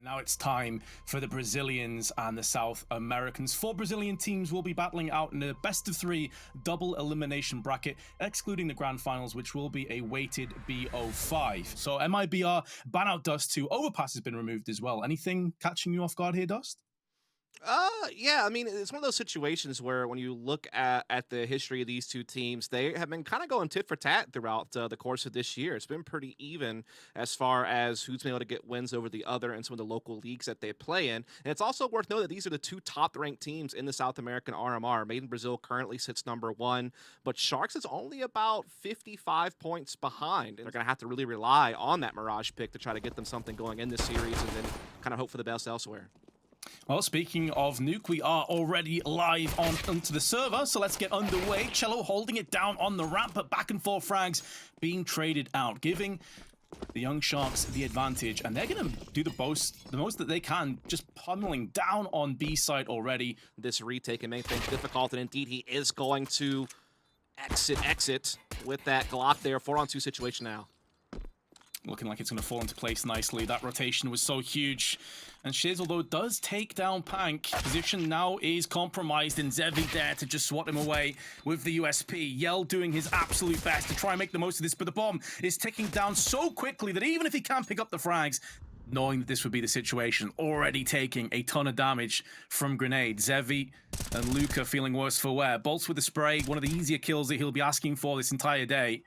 Now it's time for the Brazilians and the South Americans. 4 Brazilian teams will be battling out in a best-of-3 double elimination bracket, excluding the grand finals, which will be a weighted BO5. So mibr, ban out Dust 2, Overpass has been removed as well. Anything catching you off guard here, Dust? Yeah, I mean, it's one of those situations where when you look at the history of these two teams, they have been kind of going tit for tat throughout the course of this year. It's been pretty even as far as who's been able to get wins over the other in some of the local leagues that they play in. And it's also worth noting that these are the two top-ranked teams in the South American RMR. Made in Brazil currently sits #1, but Sharks is only about 55 points behind. And they're going to have to really rely on that Mirage pick to try to get them something going in this series and then kind of hope for the best elsewhere. Well, speaking of Nuke, we are already live onto the server, so let's get underway. Cello holding it down on the ramp, but back and forth frags being traded out, giving the Young Sharks the advantage, and they're going to do the most that they can, just pummeling down on B side already. This retake can make things difficult, and indeed he is going to exit with that Glock there. 4-on-2 situation now. Looking like it's going to fall into place nicely. That rotation was so huge. And Shiz, although does take down Pank, position now is compromised, and Zevi there to just swat him away with the USP. Yell doing his absolute best to try and make the most of this, but the bomb is ticking down so quickly that even if he can't pick up the frags, knowing that this would be the situation, already taking a ton of damage from grenade. Zevi and Luca feeling worse for wear. Bolts with the spray, one of the easier kills that he'll be asking for this entire day.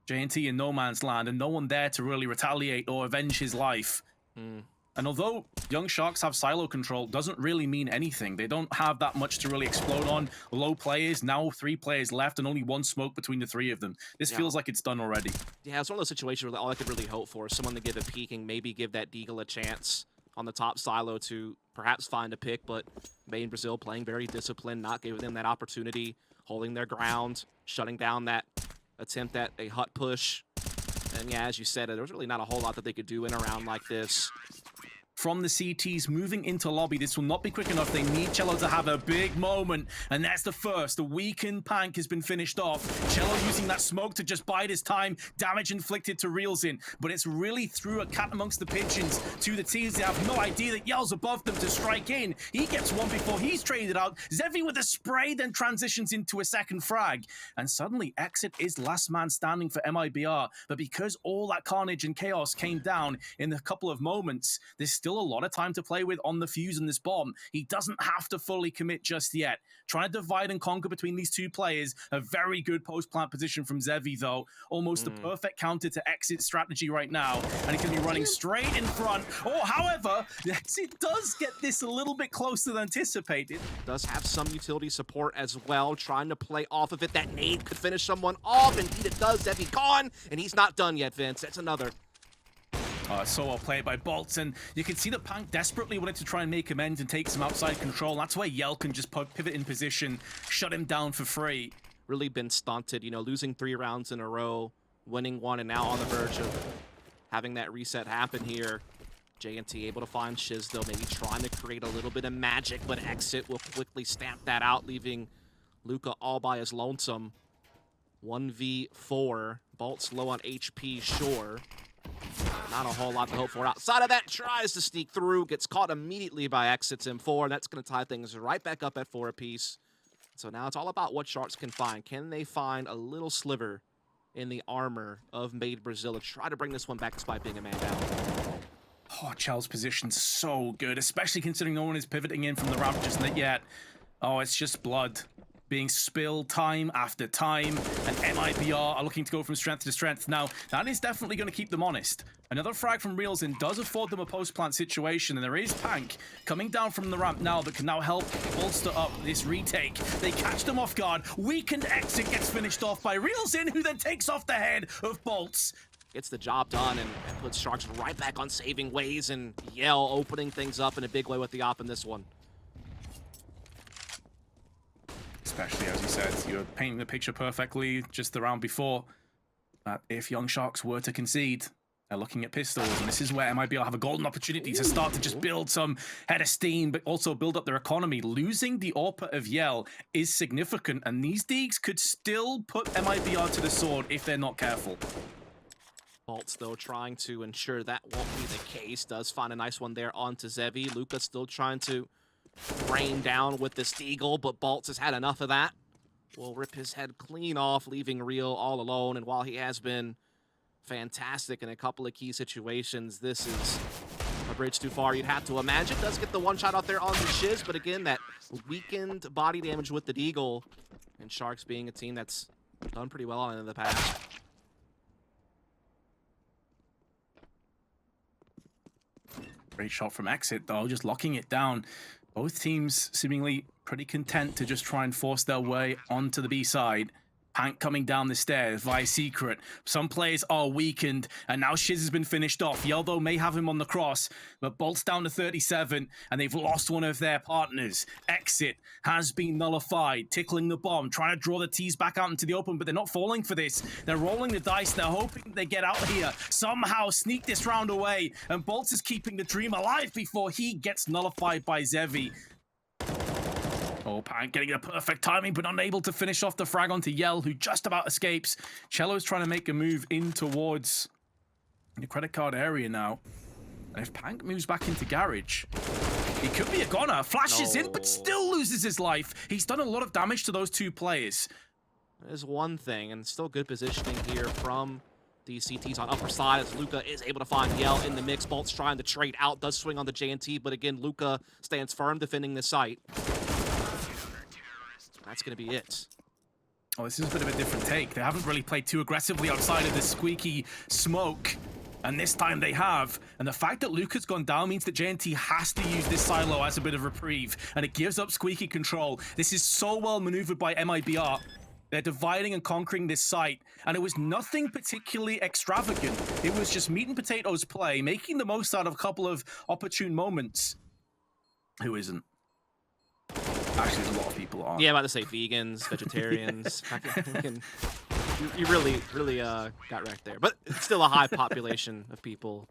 JNT in no man's land, and no one there to really retaliate or avenge his life. And although Young Sharks have silo control, doesn't really mean anything. They don't have that much to really explode on. Low players, now 3 players left, and only 1 smoke between the 3 of them. This feels like it's done already. Yeah, it's one of those situations where all I could really hope for is someone to give a peek and maybe give that Deagle a chance on the top silo to perhaps find a pick, but Made in Brazil playing very disciplined, not giving them that opportunity, holding their ground, shutting down that attempt at a hut push. And yeah, as you said, there was really not a whole lot that they could do in a round like this. From the CTs moving into lobby, this will not be quick enough. They need Cello to have a big moment, and that's the first. The weakened Pank has been finished off. Cello using that smoke to just bide his time. Damage inflicted to Reelsin, but it's really threw a cat amongst the pigeons to the teams. They have no idea that Yell's above them to strike in. He gets one before he's traded out. Zevi with a spray then transitions into a second frag, and suddenly Exit is last man standing for mibr. But because all that carnage and chaos came down in a couple of moments, there's still a lot of time to play with on the fuse and this bomb. He doesn't have to fully commit just yet. Trying to divide and conquer between these 2 players. A very good post-plant position from Zevi, though. Almost the perfect counter to Exit strategy right now. And he can be running straight in front. Oh, however, Exit does get this a little bit closer than anticipated. Does have some utility support as well, trying to play off of it. That nade could finish someone off. Indeed it does. Zevi gone, and he's not done yet, Vince. That's another. So well played by Bolts, and you can see that Pank desperately wanted to try and make amends and take some outside control. That's where Yell can just pivot in position, shut him down for free. Really been stunted, you know, losing 3 rounds in a row, winning 1, and now on the verge of having that reset happen here. JNT able to find Shiz, though, maybe trying to create a little bit of magic, but Exit will quickly stamp that out, leaving Luca all by his lonesome. 1v4, Bolts low on HP, sure. Not a whole lot to hope for outside of that. Tries to sneak through, gets caught immediately by Exits in 4, and that's going to tie things right back up at 4 apiece. So now it's all about what Sharks can find. Can they find a little sliver in the armor of Made Brazil to try to bring this one back despite being a man down? Oh, Chel's position's so good, especially considering no one is pivoting in from the ramp just yet. Oh, it's just blood being spilled time after time, and mibr are looking to go from strength to strength. Now, that is definitely going to keep them honest. Another frag from Reelsin does afford them a post-plant situation, and there is Pank coming down from the ramp now that can now help bolster up this retake. They catch them off guard. Weakened Exit gets finished off by Reelsin, who then takes off the head of Bolts. Gets the job done and puts Sharks right back on saving ways, and Yell opening things up in a big way with the op in this one. Especially, as you said, you're painting the picture perfectly just the round before. That if Young Sharks were to concede, they're looking at pistols, and this is where mibr have a golden opportunity to start to just build some head of steam, but also build up their economy. Losing the AWP of Yell is significant, and these Deegs could still put mibr to the sword if they're not careful. Bolts, though, trying to ensure that won't be the case. Does find a nice one there onto Zevi. Luka still trying to rain down with the Steagle, but Bolts has had enough of that. Will rip his head clean off, leaving Real all alone. And while he has been fantastic in a couple of key situations, this is a bridge too far, you'd have to imagine. Does get the one shot out there on the Shiz, but again, that weakened body damage with the Deagle. And Sharks being a team that's done pretty well on it in the past. Great shot from Exit, though, just locking it down. Both teams seemingly pretty content to just try and force their way onto the B side. Pank coming down the stairs via Secret. Some players are weakened, and now Shiz has been finished off. Yeldo may have him on the cross, but Bolt's down to 37, and they've lost one of their partners. Exit has been nullified, tickling the bomb, trying to draw the T's back out into the open, but they're not falling for this. They're rolling the dice. They're hoping they get out here, somehow sneak this round away, and Bolt is keeping the dream alive before he gets nullified by Zevi. Oh, Pank getting the perfect timing, but unable to finish off the frag onto Yell, who just about escapes. Cello's trying to make a move in towards the credit card area now. And if Pank moves back into Garage, he could be a goner. Flashes in, but still loses his life. He's done a lot of damage to those two players. There's one thing, and still good positioning here from these CTs on upper side as Luka is able to find Yell in the mix. Bolt's trying to trade out, does swing on the JNT, but again, Luka stands firm defending the site. That's going to be it. Oh, this is a bit of a different take. They haven't really played too aggressively outside of the squeaky smoke, and this time they have. And the fact that Luka's gone down means that JNT has to use this silo as a bit of reprieve, and it gives up squeaky control. This is so well maneuvered by mibr. They're dividing and conquering this site, and it was nothing particularly extravagant. It was just meat and potatoes play, making the most out of a couple of opportune moments. Who isn't? Actually, there's a lot of people on. Yeah, I'm about to say vegans, vegetarians. You really got wrecked there. But it's still a high population of people.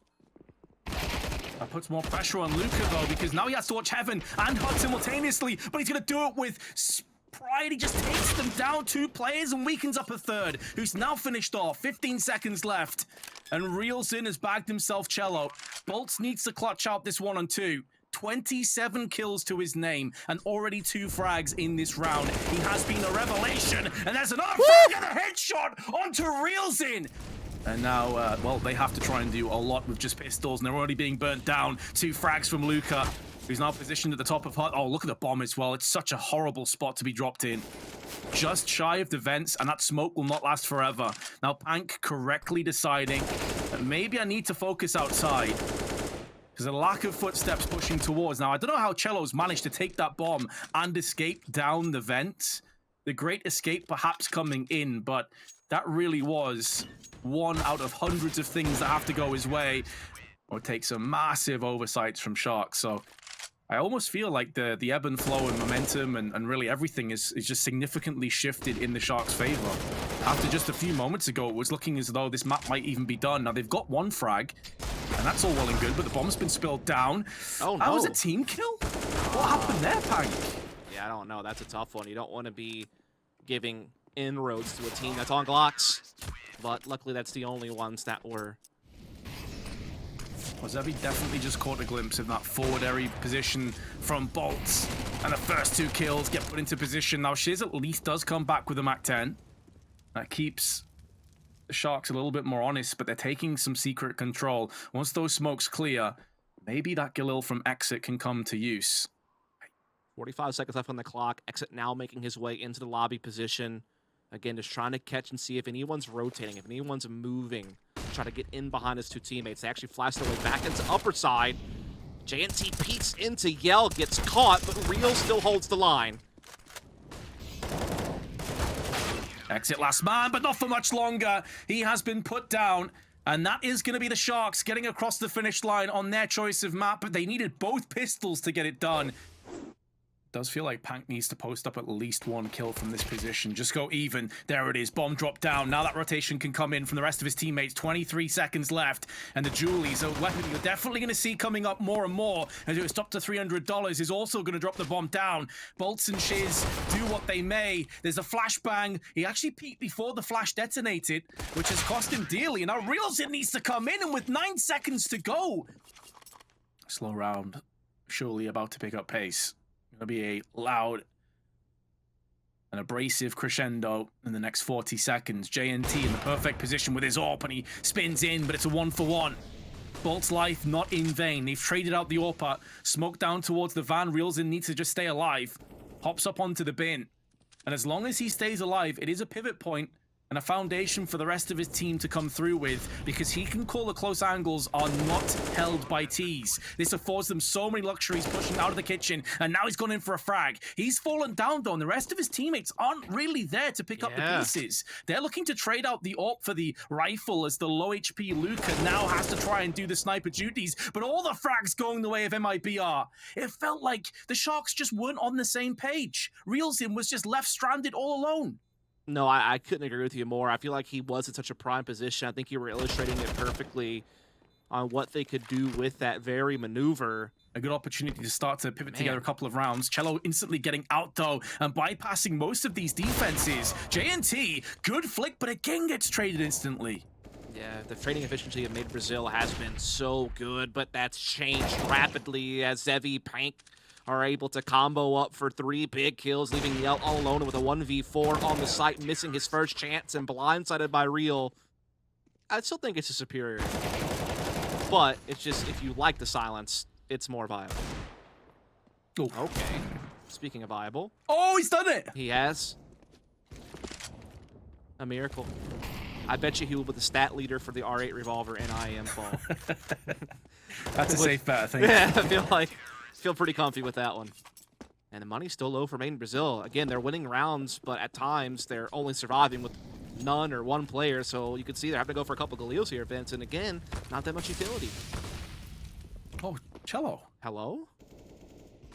That puts more pressure on Luka, though, because now he has to watch Heaven and HUD simultaneously, but he's going to do it with pride. He just takes them down 2 players and weakens up a third, who's now finished off. 15 seconds left, and reels in has bagged himself Cello. Bolts needs to clutch out this 1-on-2. 27 kills to his name, and already 2 frags in this round. He has been a revelation, and there's another frag and a headshot onto Reelsin. And now, well, they have to try and do a lot with just pistols, and they're already being burnt down. 2 frags from Luka, who's now positioned at the top of HUD. Oh, look at the bomb as well. It's such a horrible spot to be dropped in. Just shy of the vents, and that smoke will not last forever. Now, Pank correctly deciding that maybe I need to focus outside. There's a lack of footsteps pushing towards. Now, I don't know how Cello's managed to take that bomb and escape down the vent. The great escape perhaps coming in, but that really was one out of hundreds of things that have to go his way, or take some massive oversights from Sharks. So I almost feel like the ebb and flow and momentum and really everything is just significantly shifted in the Sharks' favor. After just a few moments ago, it was looking as though this map might even be done. Now, they've got 1 frag, and that's all well and good, but the bomb's been spilled down. Oh, no. That was a team kill? What happened there, Pank? Yeah, I don't know. That's a tough one. You don't want to be giving inroads to a team that's on Glocks, but luckily that's the only ones that were. Well, Zevi definitely just caught a glimpse of that forward area position from Bolts, and the first 2 kills get put into position. Now, Shiz at least does come back with a MAC-10. That keeps the Sharks a little bit more honest, but they're taking some secret control. Once those smokes clear, maybe that Galil from Exit can come to use. 45 seconds left on the clock. Exit now making his way into the lobby position. Again, just trying to catch and see if anyone's rotating, if anyone's moving. Try to get in behind his 2 teammates. They actually flash their way back into upper side. JNT peeks into Yell, gets caught, but Real still holds the line. Exit last man, but not for much longer. He has been put down, and that is going to be the Sharks getting across the finish line on their choice of map, but they needed both pistols to get it done. Does feel like Pank needs to post up at least one kill from this position. Just go even. There it is. Bomb dropped down. Now that rotation can come in from the rest of his teammates. 23 seconds left. And the Julies, a weapon you're definitely going to see coming up more and more. As it stopped to $300, is also going to drop the bomb down. Bolts and Shiz do what they may. There's a flashbang. He actually peeked before the flash detonated, which has cost him dearly. And now Realzin needs to come in, and with 9 seconds to go. Slow round. Surely about to pick up pace. Gonna be a loud and abrasive crescendo in the next 40 seconds. JNT in the perfect position with his AWP, and he spins in, but it's a 1-for-1. Bolt's life not in vain. They've traded out the AWP. Smoke down towards the van. Realzin needs to just stay alive. Hops up onto the bin. And as long as he stays alive, it is a pivot point and a foundation for the rest of his team to come through with, because he can call the close angles are not held by T's. This affords them so many luxuries pushing out of the kitchen, and now he's gone in for a frag. He's fallen down though, and the rest of his teammates aren't really there to pick up the pieces. They're looking to trade out the AWP for the rifle, as the low HP Luca now has to try and do the sniper duties, but all the frags going the way of mibr. It felt like the Sharks just weren't on the same page. Realzin was just left stranded all alone. No, I couldn't agree with you more. I feel like he was in such a prime position. I think you were illustrating it perfectly on what they could do with that very maneuver. A good opportunity to start to pivot together a couple of rounds. Cello instantly getting out, though, and bypassing most of these defenses. JNT, good flick, but again gets traded instantly. Yeah, the trading efficiency of Made Brazil has been so good, but that's changed rapidly as Zevi, Pank are able to combo up for 3 big kills, leaving Yell all alone with a 1v4 on the site, missing his first chance and blindsided by Real. I still think it's a superior. But it's just, if you like the silence, it's more viable. Oh. Okay. Speaking of viable. Oh, he's done it! He has. A miracle. I bet you he will be the stat leader for the R8 revolver in IEM Fall. That's a safe bet, I think. Yeah, I feel pretty comfy with that one. And the money's still low for Main Brazil. Again, they're winning rounds, but at times they're only surviving with none or one player. So you can see they're having to go for a couple Galils here, Vince. And again, not that much utility. Oh, Cello. Hello?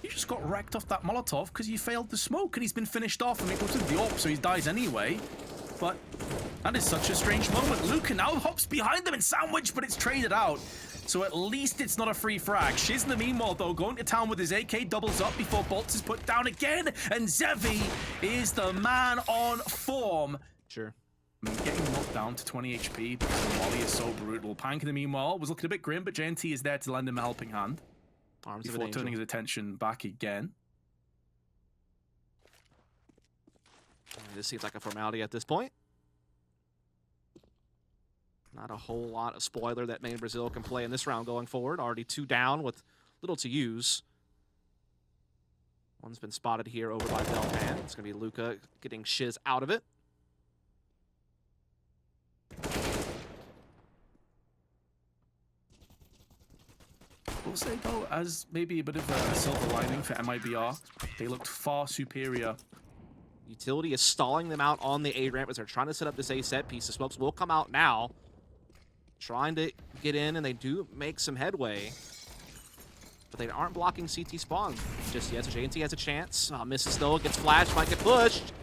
He just got wrecked off that Molotov because he failed the smoke, and he's been finished off. I mean, it goes to the AWP, so he dies anyway. But that is such a strange moment. Luca now hops behind them in sandwich, but it's traded out. So at least it's not a free frag. Shiz in the meanwhile, though, going to town with his AK, doubles up before Bolts is put down again. And Zevi is the man on form. Sure. Getting knocked down to 20 HP because the Molly is so brutal. Pank in the meanwhile was looking a bit grim, but JNT is there to lend him a helping hand. Arms before turning his attention back again. This seems like a formality at this point. Not a whole lot of spoiler that Main Brazil can play in this round going forward. Already 2 down with little to use. One's been spotted here over by Delpan. It's going to be Luca getting Shiz out of it. We'll say, though, as maybe a bit of a silver lining for mibr, they looked far superior. Utility is stalling them out on the A ramp as they're trying to set up this A set piece. The smokes will come out now. Trying to get in, and they do make some headway. But they aren't blocking CT spawn just yet, so JNT has a chance. Misses though, gets flashed, might get pushed.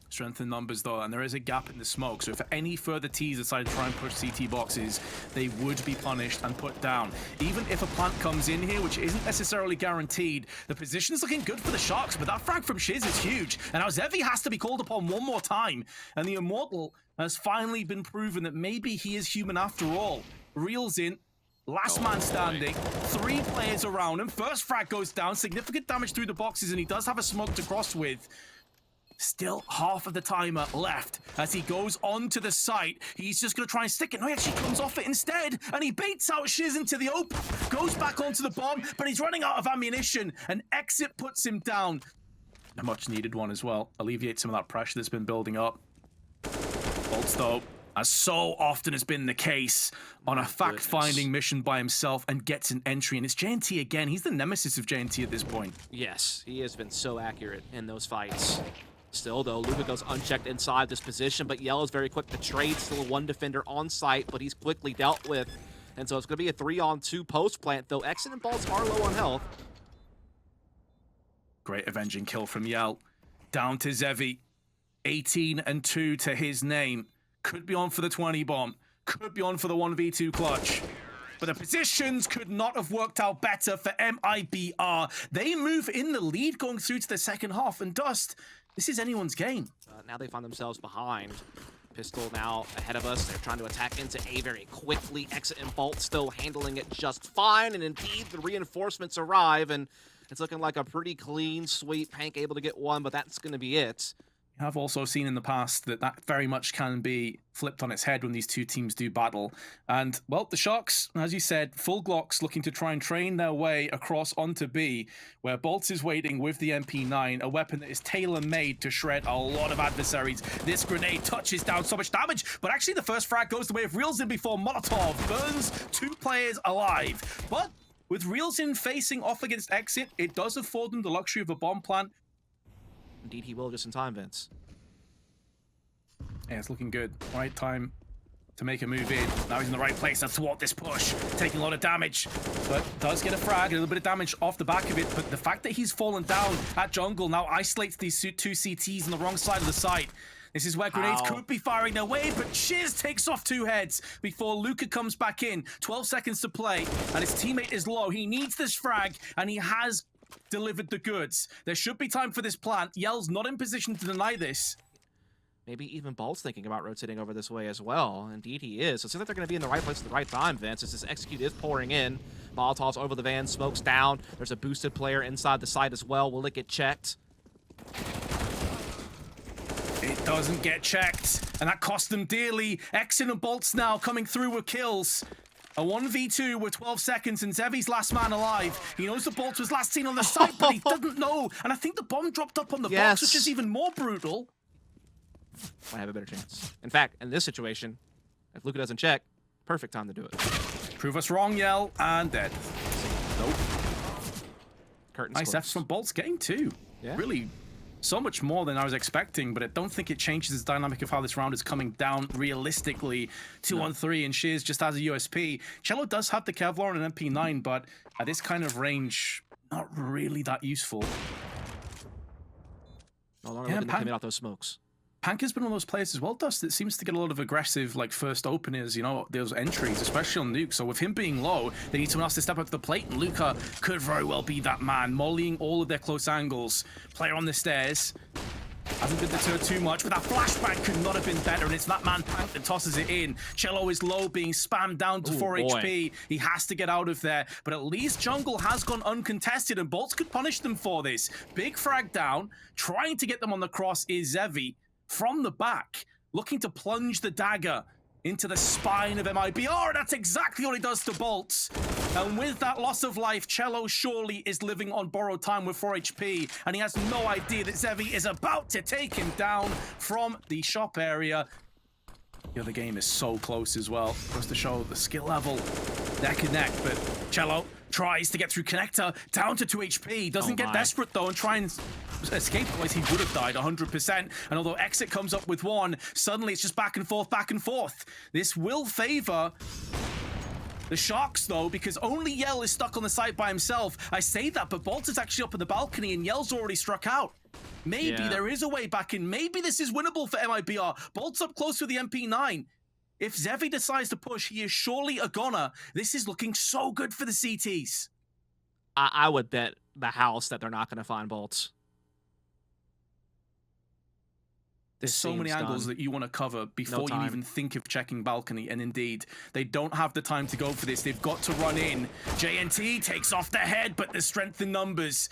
Strength in numbers, though, and there is a gap in the smoke. So if any further T's decide to try and push CT boxes, they would be punished and put down. Even if a plant comes in here, which isn't necessarily guaranteed, the position's looking good for the Sharks, but that frag from Shiz is huge. And now Zevi has to be called upon one more time. And the Immortal has finally been proven that maybe he is human after all. Realzin, last man standing, 3 players around him. First frag goes down, significant damage through the boxes, and he does have a smoke to cross with. Still half of the timer left as he goes onto the site. He's just going to try and stick it. No, he actually comes off it instead, and he baits out Shiz into the open. Goes back onto the bomb, but he's running out of ammunition, and Exit puts him down. A much needed one as well. Alleviate some of that pressure that's been building up. Bolts, though, as so often has been the case, on a fact-finding mission by himself and gets an entry. And it's JNT again. He's the nemesis of JNT at this point. Yes, he has been so accurate in those fights. Still, though, Luca goes unchecked inside this position, but Yell is very quick to trade. Still 1 defender on site, but he's quickly dealt with. And so it's going to be a 3-on-2 post plant, though Exit and Bolts are low on health. Great avenging kill from Yell. Down to Zevi. 18 and 2 to his name. Could be on for the 20 bomb. Could be on for the 1v2 clutch. But the positions could not have worked out better for mibr. They move in the lead going through to the second half. And Dust, this is anyone's game. Now they find themselves behind. Pistol now ahead of us. They're trying to attack into A very quickly. Exit and Bolt still handling it just fine. And indeed, the reinforcements arrive. And it's looking like a pretty clean sweep. Pank able to get one, but that's going to be it. I've also seen in the past that very much can be flipped on its head when these two teams do battle. And, well, the Sharks, as you said, full Glocks looking to try and train their way across onto B, where Bolts is waiting with the MP9, a weapon that is tailor-made to shred a lot of adversaries. This grenade touches down so much damage, but actually the first frag goes the way of Realzin before Molotov burns 2 players alive. But with Realzin facing off against Exit, it does afford them the luxury of a bomb plant. Indeed, he will just in time, Vince. Yeah, it's looking good. Right time to make a move in. Now he's in the right place to thwart this push. Taking a lot of damage, but does get a frag, a little bit of damage off the back of it. But the fact that he's fallen down at jungle now isolates these 2 CTs on the wrong side of the site. This is where grenades could be firing their way, but Shiz takes off 2 heads before Luca comes back in. 12 seconds to play, and his teammate is low. He needs this frag, and he has delivered the goods. There should be time for this plant. Yell's not in position to deny this. Maybe even Bolt's thinking about rotating over this way as well. Indeed, he is. So it seems like they're going to be in the right place at the right time, Vince, as this execute is pouring in. Molotovs over the van, smokes down. There's a boosted player inside the site as well. Will it get checked? It doesn't get checked, and that cost them dearly. Exit and Bolts now coming through with kills. A 1v2 with 12 seconds and Zevi's last man alive. He knows the Bolt was last seen on the site, but he doesn't know. And I think the bomb dropped up on the box, which is even more brutal. Might have a better chance. In fact, in this situation, if Luca doesn't check, perfect time to do it. Prove us wrong, Yell, and dead. Nope. Curtains nice F's from Bolt's getting 2. Yeah. Really, so much more than I was expecting, but I don't think it changes the dynamic of how this round is coming down realistically. 2-on-3, and Shiz just has a USP. Cello does have the Kevlar and an MP9, but at this kind of range, not really that useful. No longer looking to commit out those smokes. Pank has been one of those players as well, Dust, that seems to get a lot of aggressive, like, first openers, you know, those entries, especially on Nuke. So with him being low, they need someone else to step up to the plate, and Luca could very well be that man, mollying all of their close angles. Player on the stairs. Hasn't been deterred too much, but that flashbang could not have been better, and it's that man Pank that tosses it in. Cello is low, being spammed down to 4 HP. He has to get out of there, but at least jungle has gone uncontested, and Bolts could punish them for this. Big frag down, trying to get them on the cross is Zevi. From the back, looking to plunge the dagger into the spine of mibr. That's exactly what he does to Bolts. And with that loss of life, Cello surely is living on borrowed time with 4 HP, and he has no idea that Zevi is about to take him down from the shop area. The other game is so close as well. Goes to show the skill level neck and neck, but Cello tries to get through connector down to 2 HP. Doesn't get desperate though and try and escape, otherwise he would have died 100%. And although Exit comes up with 1, suddenly it's just back and forth, back and forth. This will favor the Sharks though, because only Yell is stuck on the site by himself. I say that, but Bolt is actually up in the balcony and Yell's already struck out. Maybe there is a way back in. Maybe this is winnable for mibr. Bolt's up close with the MP9. If Zevi decides to push, he is surely a goner. This is looking so good for the CTs. I would bet the house that they're not going to find Bolts. There's so many angles that you want to cover before you even think of checking balcony, and indeed, they don't have the time to go for this. They've got to run in. JNT takes off their head, but there's strength in numbers.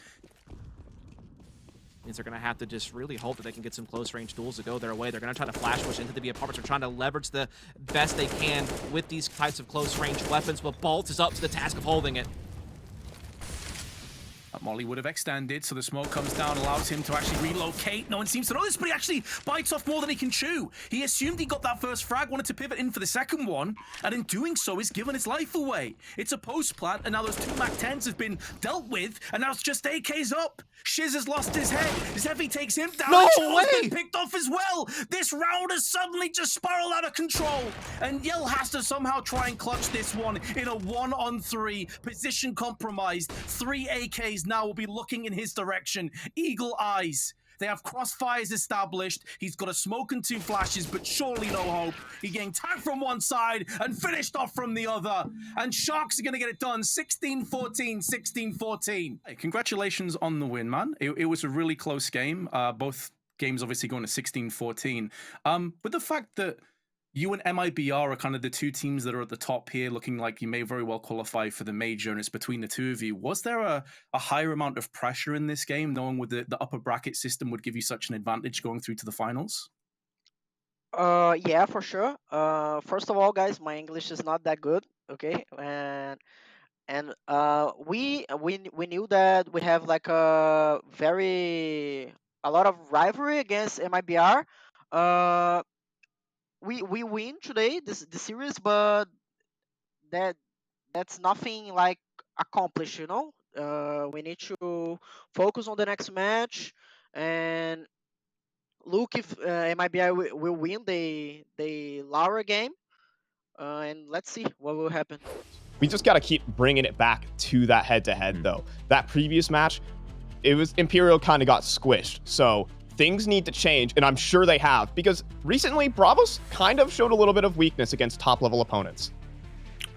Means they're going to have to just really hope that they can get some close-range duels to go their way. They're going to try to flash push into the B apartments. They're trying to leverage the best they can with these types of close-range weapons, but Bolt is up to the task of holding it. That molly would have extended, so the smoke comes down, allows him to actually relocate. No one seems to know this, but he actually bites off more than he can chew. He assumed he got that first frag, wanted to pivot in for the second one, and in doing so, he's given his life away. It's a post plant, and now those 2 MAC-10s have been dealt with, and now it's just AKs up. Shiz has lost his head. Zevi takes him down. No way! way! Been picked off as well. This round has suddenly just spiraled out of control, and Yell has to somehow try and clutch this one in a 1-on-3, position compromised, 3 AKs teammates now will be looking in his direction. Eagle eyes. They have crossfires established. He's got a smoke and 2 flashes, but surely no hope. He's getting tagged from one side and finished off from the other. And Sharks are going to get it done. 16-14, 16-14. Hey, congratulations on the win, man. It was a really close game. Both games obviously going to 16-14. With the fact that you and mibr are kind of the 2 teams that are at the top here, looking like you may very well qualify for the major, and it's between the 2 of you. Was there a higher amount of pressure in this game, knowing with the upper bracket system would give you such an advantage going through to the finals? Yeah, for sure. First of all, guys, my English is not that good, okay? And we knew that we have like a lot of rivalry against mibr. We win today this series, but that that's nothing like accomplished, you know. We need to focus on the next match and look if mibr will win the Laura game, and let's see what will happen. We just got to keep bringing it back to that head-to-head, though. That previous match, it was Imperial kind of got squished, so things need to change, and I'm sure they have, because recently Bravos kind of showed a little bit of weakness against top-level opponents.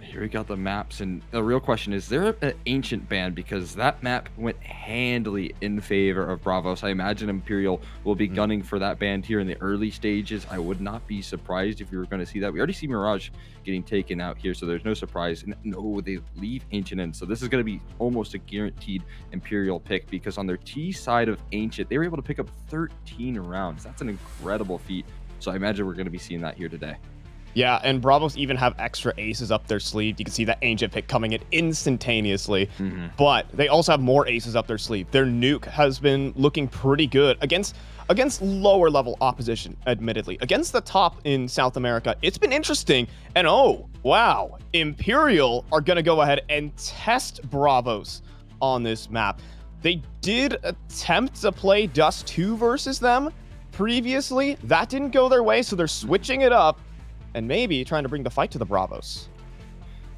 Here we got the maps, and the real question is there an ancient ban, because that map went handily in favor of Bravos. I imagine Imperial will be gunning for that ban here in the early stages. I would not be surprised if you were going to see that. We already see Mirage getting taken out here, so there's no surprise. And no, they leave Ancient in, so this is going to be almost a guaranteed Imperial pick, because on their T side of Ancient, they were able to pick up 13 rounds. That's an incredible feat, so I imagine we're going to be seeing that here today. Yeah, and Bravos even have extra aces up their sleeve. You can see that Ancient pick coming in instantaneously, but they also have more aces up their sleeve. Their nuke has been looking pretty good against lower level opposition, admittedly. Against the top in South America, it's been interesting. And oh, wow, Imperial are going to go ahead and test Bravos on this map. They did attempt to play Dust 2 versus them previously. That didn't go their way, so they're switching it up and maybe trying to bring the fight to the Bravos.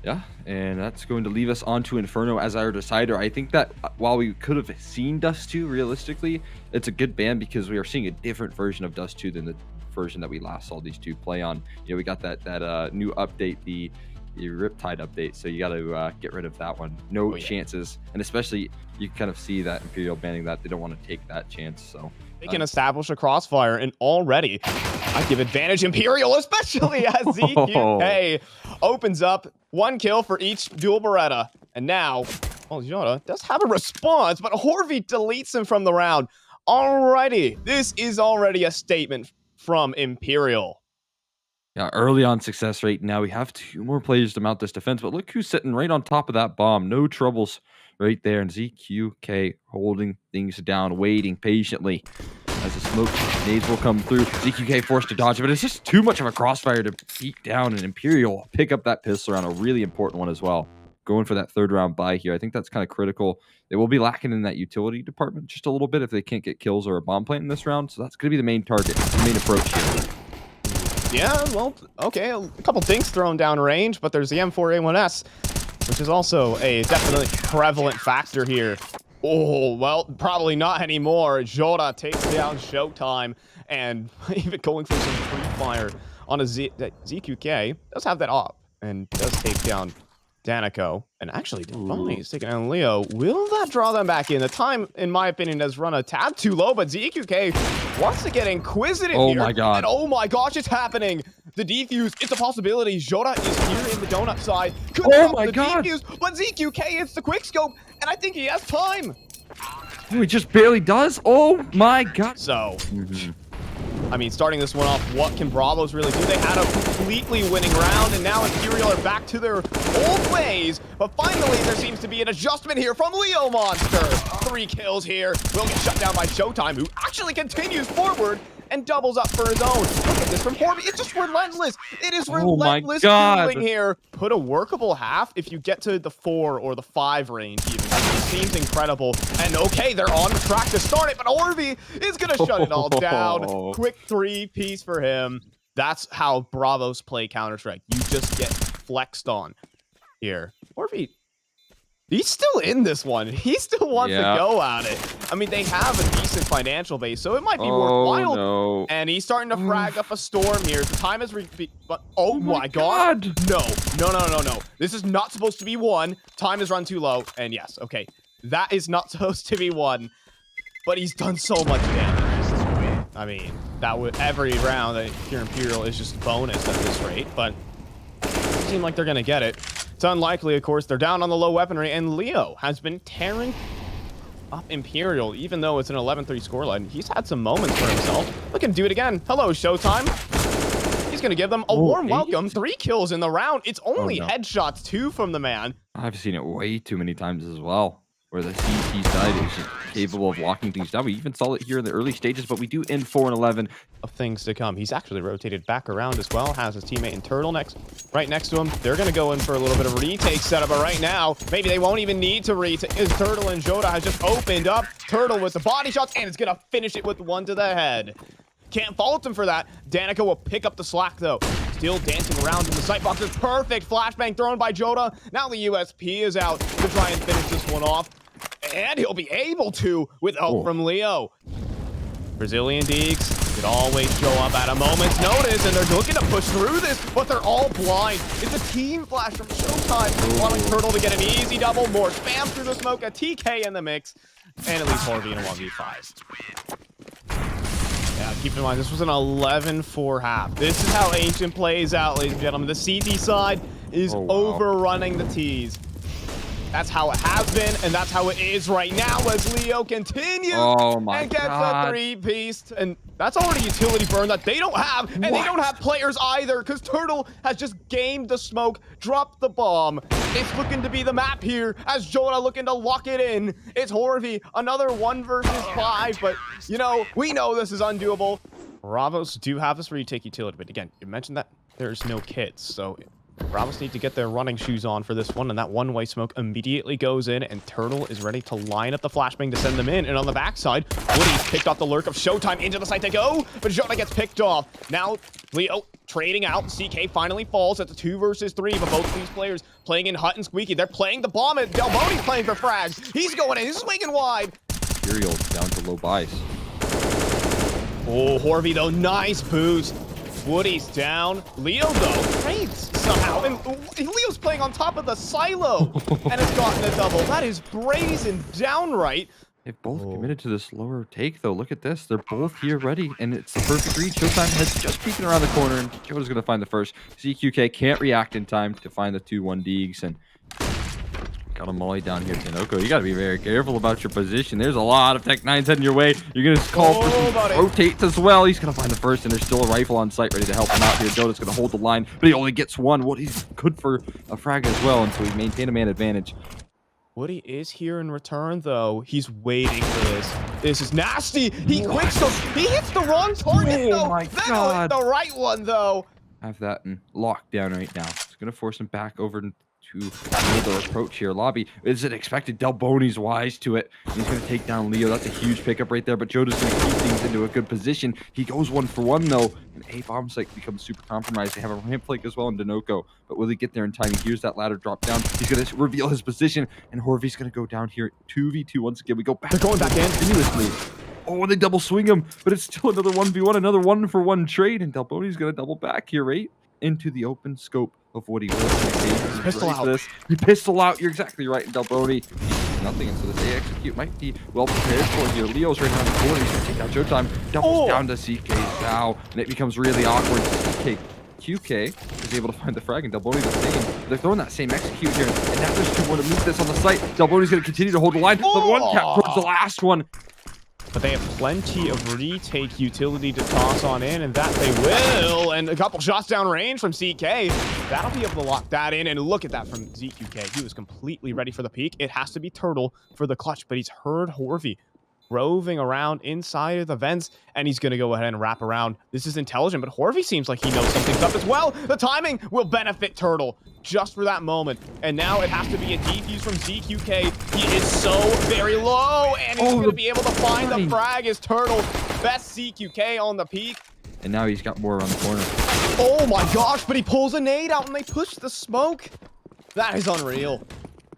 Yeah, and that's going to leave us on to Inferno as our decider. I think that while we could have seen Dust 2 realistically, it's a good ban because we are seeing a different version of Dust 2 than the version that we last saw these 2 play on. You know, we got that new update, the Riptide update, so you got to get rid of that one. No chances, and especially you kind of see that Imperial banning that. They don't want to take that chance, so they can establish a crossfire, and already I give advantage Imperial, especially as ZQK opens up 1 kill for each dual Beretta. And now, well, Yoda does have a response, but Horvey deletes him from the round. Alrighty, this is already a statement from Imperial. Yeah, early on success rate. Now we have 2 more players to mount this defense, but look who's sitting right on top of that bomb. No troubles right there, and ZQK holding things down, waiting patiently as the smoke nades will come through. ZQK forced to dodge it, but it's just too much of a crossfire to beat down, and Imperial pick up that pistol round, a really important one as well. Going for that 3rd round buy here. I think that's kind of critical. They will be lacking in that utility department just a little bit if they can't get kills or a bomb plant in this round, so that's going to be the main target, the main approach here. Yeah, well, okay, a couple dinks thrown down range, but there's the M4A1S, which is also a definitely prevalent factor here. Oh, well, probably not anymore. Jota takes down Showtime, and even going for some pre-fire on a ZQK does have that op, and does take down Danico, and actually Defi's taking down Leo. Will that draw them back in? The time, in my opinion, has run a tad too low, but ZQK wants to get inquisitive here. Oh my god. And oh my gosh, it's happening. The defuse, it's a possibility. Jota is here in the donut side. Oh my god. Defuse, but ZQK hits the quick scope, and I think he has time. Oh, he just barely does. Oh my god. So, I mean, starting this one off, what can Bravos really do? They had a completely winning round, and now Imperial are back to their old ways. But finally, there seems to be an adjustment here from Leo Monster. 3 kills here. Will get shut down by Showtime, who actually continues forward and doubles up for his own. Look at this from Horby. It's just relentless. It is relentless dueling here. Put a workable half if you get to the 4 or the 5 range even. It seems incredible. And okay, they're on track to start it, but Horby is going to shut it all down. Quick 3-piece for him. That's how Bravos play Counter-Strike. You just get flexed on here. Horby He's still in this one. He still wants to go at it. I mean, they have a decent financial base, so it might be worthwhile. No. And he's starting to frag up a storm here. The time is but oh my god. No. This is not supposed to be one. Time is run too low. And yes, okay. That is not supposed to be one. But he's done so much damage. I mean, that would every round that here Imperial is just bonus at this rate, but it doesn't seem like they're gonna get it. It's unlikely, of course. They're down on the low weaponry, and Leo has been tearing up Imperial, even though it's an 11-3 scoreline. He's had some moments for himself. Look at him do it again. Hello, Showtime. He's going to give them a warm welcome. 3 kills in the round. It's only headshots, 2 from the man. I've seen it way too many times as well, where the CT side is just capable of locking things down. We even saw it here in the early stages, but we do end 4-11. Of things to come. He's actually rotated back around as well. Has his teammate in Turtle right next to him. They're going to go in for a little bit of retake setup, but right now, maybe they won't even need to retake. His Turtle and Joda has just opened up. Turtle with the body shots, and it's going to finish it with 1 to the head. Can't fault him for that. Danica will pick up the slack, though. Still dancing around in the sight boxes. Perfect flashbang thrown by Joda. Now the USP is out to try and finish this one off. And he'll be able to with help from Leo. Brazilian Deeks could always show up at a moment's notice, and they're looking to push through this, but they're all blind. It's a team flash from Showtime, allowing Turtle to get an easy double. More spam through the smoke, a TK in the mix, and at least Harvey in a 1v5. Yeah, keep in mind, this was an 11-4 half. This is how Ancient plays out, ladies and gentlemen. The CT side is overrunning the Ts. That's how it has been, and that's how it is right now as Leo continues and gets a 3-piece. And that's already utility burn that they don't have, and they don't have players either, because Turtle has just gamed the smoke, dropped the bomb. It's looking to be the map here as Joda looking to lock it in. It's Horvey, another 1 versus 5, but, you know, we know this is undoable. Bravos do have this retake utility, but again, you mentioned that there's no kits, so Bravos need to get their running shoes on for this one, and that one-way smoke immediately goes in, and Turtle is ready to line up the flashbang to send them in. And on the backside, Woody's picked off the lurk of Showtime into the site they go, but Joda gets picked off. Now, Leo trading out. CK finally falls at the 2 versus 3, but both of these players playing in Hut and Squeaky. They're playing the bomb, and Delboni's playing for frags. He's going in. He's swinging wide. Imperial down to low buys. Oh, Horvey, though. Nice boost. Woody's down. Leo, though, trades somehow. And Leo's playing on top of the silo and has gotten a double. That is brazen downright. They've both committed to the slower take, though. Look at this. They're both here ready, and it's the perfect read. Showtime has just peeking around the corner, and Joda's going to find the first. CQK can't react in time to find the 2-1 Deegs, and got a molly down here, Tinoco. You got to be very careful about your position. There's a lot of Tech 9s heading your way. You're going to call for some rotates as well. He's going to find the first, and there's still a rifle on site ready to help him out here. Joda's going to hold the line, but he only gets 1. Woody's good for a frag as well, and so he maintained a man advantage. Woody is here in return, though. He's waiting for this. This is nasty. He quicks them. He hits the wrong target, though. My Then God. the right one, though. Have that in lockdown right now. It's going to force him back over to another approach here. Lobby, is it expected? Delboni's wise to it. He's going to take down Leo. That's a huge pickup right there, but Joda's going to keep things into a good position. He goes 1 for 1, though, and A bomb site becomes super compromised. They have a ramp flank as well in Dinoco, but will he get there in time? He hears that ladder drop down. He's going to reveal his position, and Horvey's going to go down here 2v2 once again. We go back. They're going back in continuously. Oh, they double swing him, but it's still another 1v1, another 1-for-1 trade, and Delboni's going to double back here, right into the open scope of what he was. Pistol out. You pistol out. You're exactly right, Delboni. Nothing, and so this A execute might be well prepared for here. Leo's right around the corner. He's going to take out Showtime. Doubles down to CK now, and it becomes really awkward. QK is able to find the frag, and Delboni the same. They're throwing that same execute here, and now there's 2-1 to move this on the site. Delboni's going to continue to hold the line, but 1 tap towards the last one. But they have plenty of retake utility to toss on in, and that they will. And a couple shots down range from CK. That'll be able to lock that in. And look at that from ZQK. He was completely ready for the peak. It has to be Turtle for the clutch, but he's heard Horvey roving around inside of the vents, and he's going to go ahead and wrap around. This is intelligent, but Horvey seems like he knows something's up as well. The timing will benefit Turtle just for that moment. And now it has to be a defuse from ZQK. He is so very low, and he's going to be able to find the frag as Turtle. Best ZQK on the peak. And now he's got more around the corner. Oh my gosh, but he pulls a nade out and they push the smoke. That is unreal.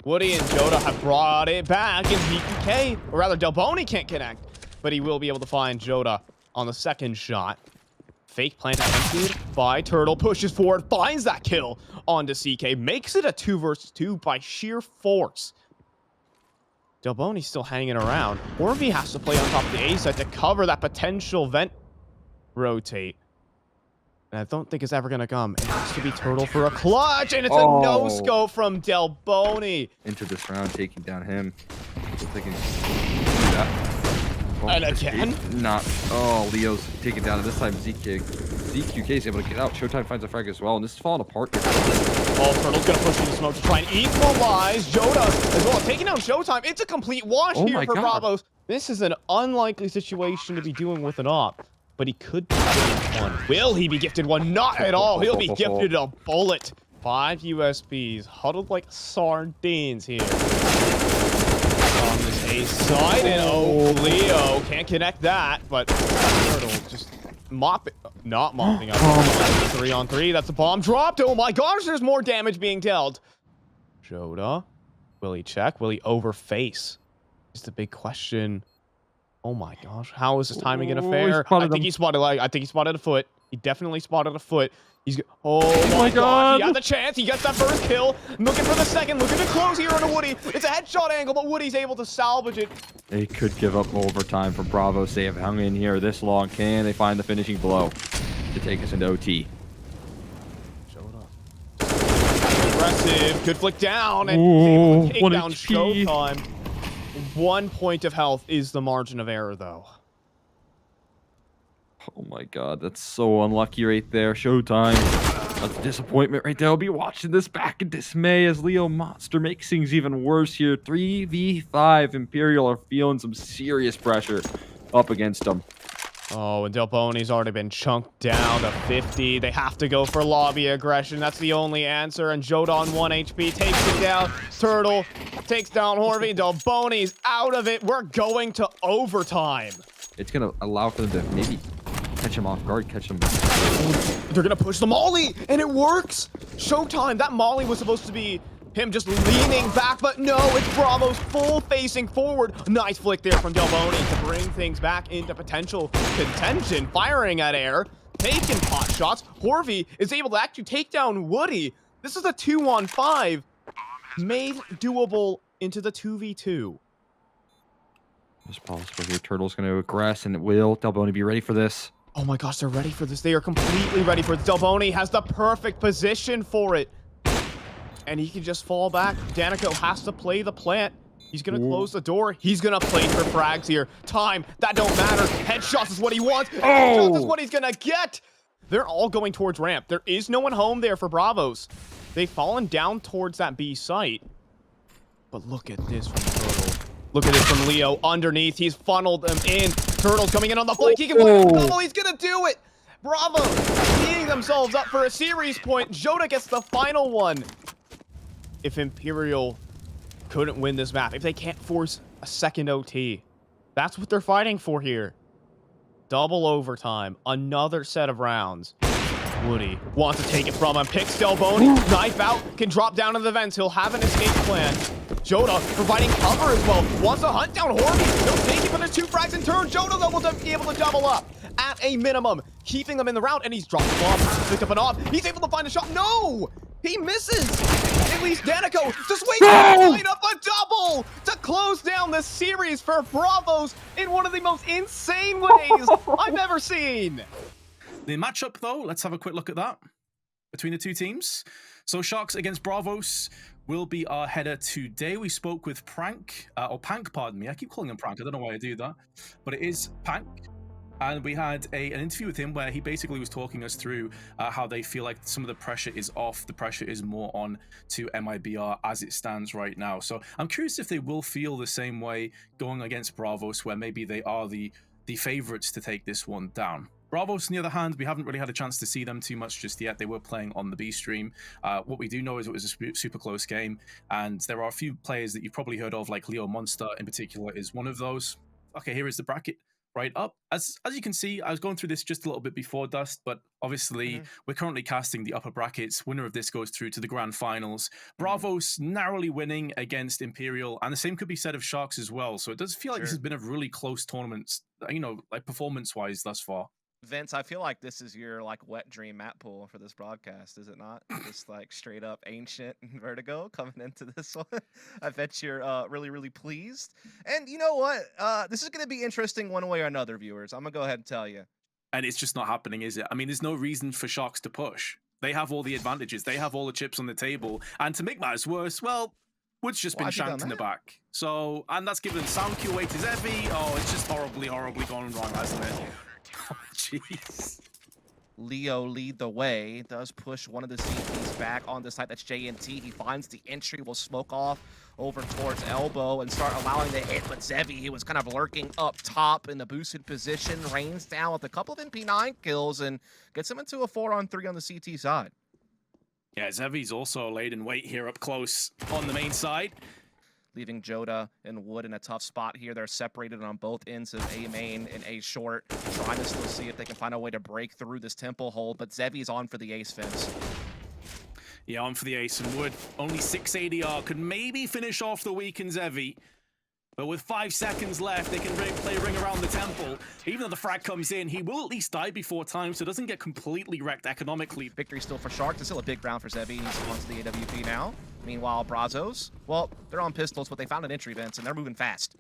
Woody and Joda have brought it back, and ZQK, or rather Delboni can't connect, but he will be able to find Joda on the second shot. Fake plant attempted by Turtle, pushes forward, finds that kill onto CK, makes it a 2 versus 2 by sheer force. Delboni's still hanging around. Orby has to play on top of the A side to cover that potential vent rotate. And I don't think it's ever going to come. It has to be Turtle for a clutch, and it's a no-scope from Delboni. Into this round, taking down him. If they can do that. Oh, And again? Not. Oh, Leo's taken down, and this time ZQK is able to get out. Showtime finds a frag as well, and this is falling apart here. Oh, Turtle's going to push into smoke to try and equalize. Joda as well, taking down Showtime. It's a complete wash here for Bravos. This is an unlikely situation to be doing with an op, but he could be gifted one. Will he be gifted one? Not at all. He'll be gifted a bullet. 5 USBs huddled like sardines here. On this A side, and oh, Leo can't connect that, but Turtle just not mopping up. 3-on-3, that's a bomb dropped. Oh my gosh, there's more damage being dealt. Joda, will he check? Will he overface? Is the big question. Oh my gosh, how is his timing gonna fare? I think he spotted a foot. He definitely spotted a foot. He's oh my god! He had the chance. He gets that first kill. Looking for the second. Looking to close here on a Woody. It's a headshot angle, but Woody's able to salvage it. They could give up overtime for Bravos. They have hung in here this long. Can they find the finishing blow to take us into OT? Aggressive. Good flick down and able to take 1 down HP. Showtime. 1 point of health is the margin of error, though. Oh my god, that's so unlucky right there. Showtime. That's a disappointment right there. I'll be watching this back in dismay as Leo Monster makes things even worse here. 3v5. Imperial are feeling some serious pressure up against them. Oh, and Delboni's already been chunked down to 50. They have to go for lobby aggression. That's the only answer. And Joda on 1 HP takes it down. Turtle takes down Horvey. Delboni's out of it. We're going to overtime. It's going to allow for them to maybe catch him off guard, catch him. They're going to push the molly, and it works. Showtime. That molly was supposed to be him just leaning back, but no, it's Bravos full facing forward. Nice flick there from Delboni to bring things back into potential contention. Firing at air, taking pot shots. Horvey is able to actually take down Woody. This is a 2-on-5, made doable into the 2v2. It's possible here. Turtle's going to aggress, and it will. Delboni be ready for this. Oh my gosh, they're ready for this. They are completely ready for it. Delboni has the perfect position for it. And he can just fall back. Danica has to play the plant. He's going to close the door. He's going to play for frags here. Time, that don't matter. Headshots is what he wants. Headshots is what he's going to get. They're all going towards ramp. There is no one home there for Bravos. They've fallen down towards that B site. But look at this from Turtle. Look at this from Leo underneath. He's funneled them in. Turtle's coming in on the flank. He can play the double. He's going to do it. Bravo. Teeing themselves up for a series point. Joda gets the final one. If Imperial couldn't win this map, if they can't force a second OT, that's what they're fighting for here. Double overtime. Another set of rounds. Woody wants to take it from him. Picks Delboni. Knife out. Can drop down in the vents. He'll have an escape plan. Joda providing cover as well. Wants to hunt down Horby. He'll take it, but there's 2 frags in turn. Joda though will be able to double up at a minimum, keeping them in the round, and he's dropped the bomb. He's picked up an op. He's able to find a shot. No! He misses! At least Danico just waits to line up a double to close down the series for Bravos in one of the most insane ways I've ever seen. The matchup, though, let's have a quick look at that between the two teams. So Sharks against Bravos will be our header today. We spoke with Prank, or Pank, pardon me. I keep calling him Prank. I don't know why I do that. But it is Pank. And we had an interview with him where he basically was talking us through how they feel like some of the pressure is off. The pressure is more on to mibr as it stands right now. So I'm curious if they will feel the same way going against Bravos, where maybe they are the favorites to take this one down. Bravos, on the other hand, we haven't really had a chance to see them too much just yet. They were playing on the B stream. What we do know is it was a super close game, and there are a few players that you've probably heard of, like Leo Monster in particular is one of those. Okay, here is the bracket. right up. As you can see, I was going through this just a little bit before Dust, but obviously we're currently casting the upper brackets. Winner of this goes through to the grand finals. Bravos narrowly winning against Imperial, and the same could be said of Sharks as well. So it does feel like this has been a really close tournament, you know, like performance-wise thus far. Vince, I feel like this is your like wet dream map pool for this broadcast, is it not? Just like straight up ancient and Vertigo coming into this one. I bet you're really, really pleased. And you know what? This is going to be interesting one way or another, viewers. I'm going to go ahead and tell you. And it's just not happening, is it? I mean, there's no reason for Sharks to push. They have all the advantages. They have all the chips on the table. And to make matters worse, well, Wood's just been shanked in the back. So, and that's given sound cue away to Zevi. Oh, it's just horribly, horribly gone wrong, hasn't it? Oh, jeez. Leo lead the way, does push one of the CTs back on the side. That's JNT. He finds the entry, will smoke off over towards elbow and start allowing the hit. But Zevi, he was kind of lurking up top in the boosted position, rains down with a couple of MP9 kills and gets him into a 4-on-3 on the CT side. Yeah, Zevi's also laid in wait here up close on the main side. Leaving Joda and Wood in a tough spot here. They're separated on both ends of A main and A short, trying to still see if they can find a way to break through this temple hold, but Zevi's on for the ace, Vince. Yeah, on for the ace, and Wood, only 6 ADR, could maybe finish off the weakened Zevi. But with 5 seconds left, they can play ring around the temple. Even though the frag comes in, he will at least die before time, so it doesn't get completely wrecked economically. Victory still for Sharks. It's still a big round for Zevi. He's on to the AWP now. Meanwhile, Brazos, well, they're on pistols, but they found an entry, Vince, and they're moving fast.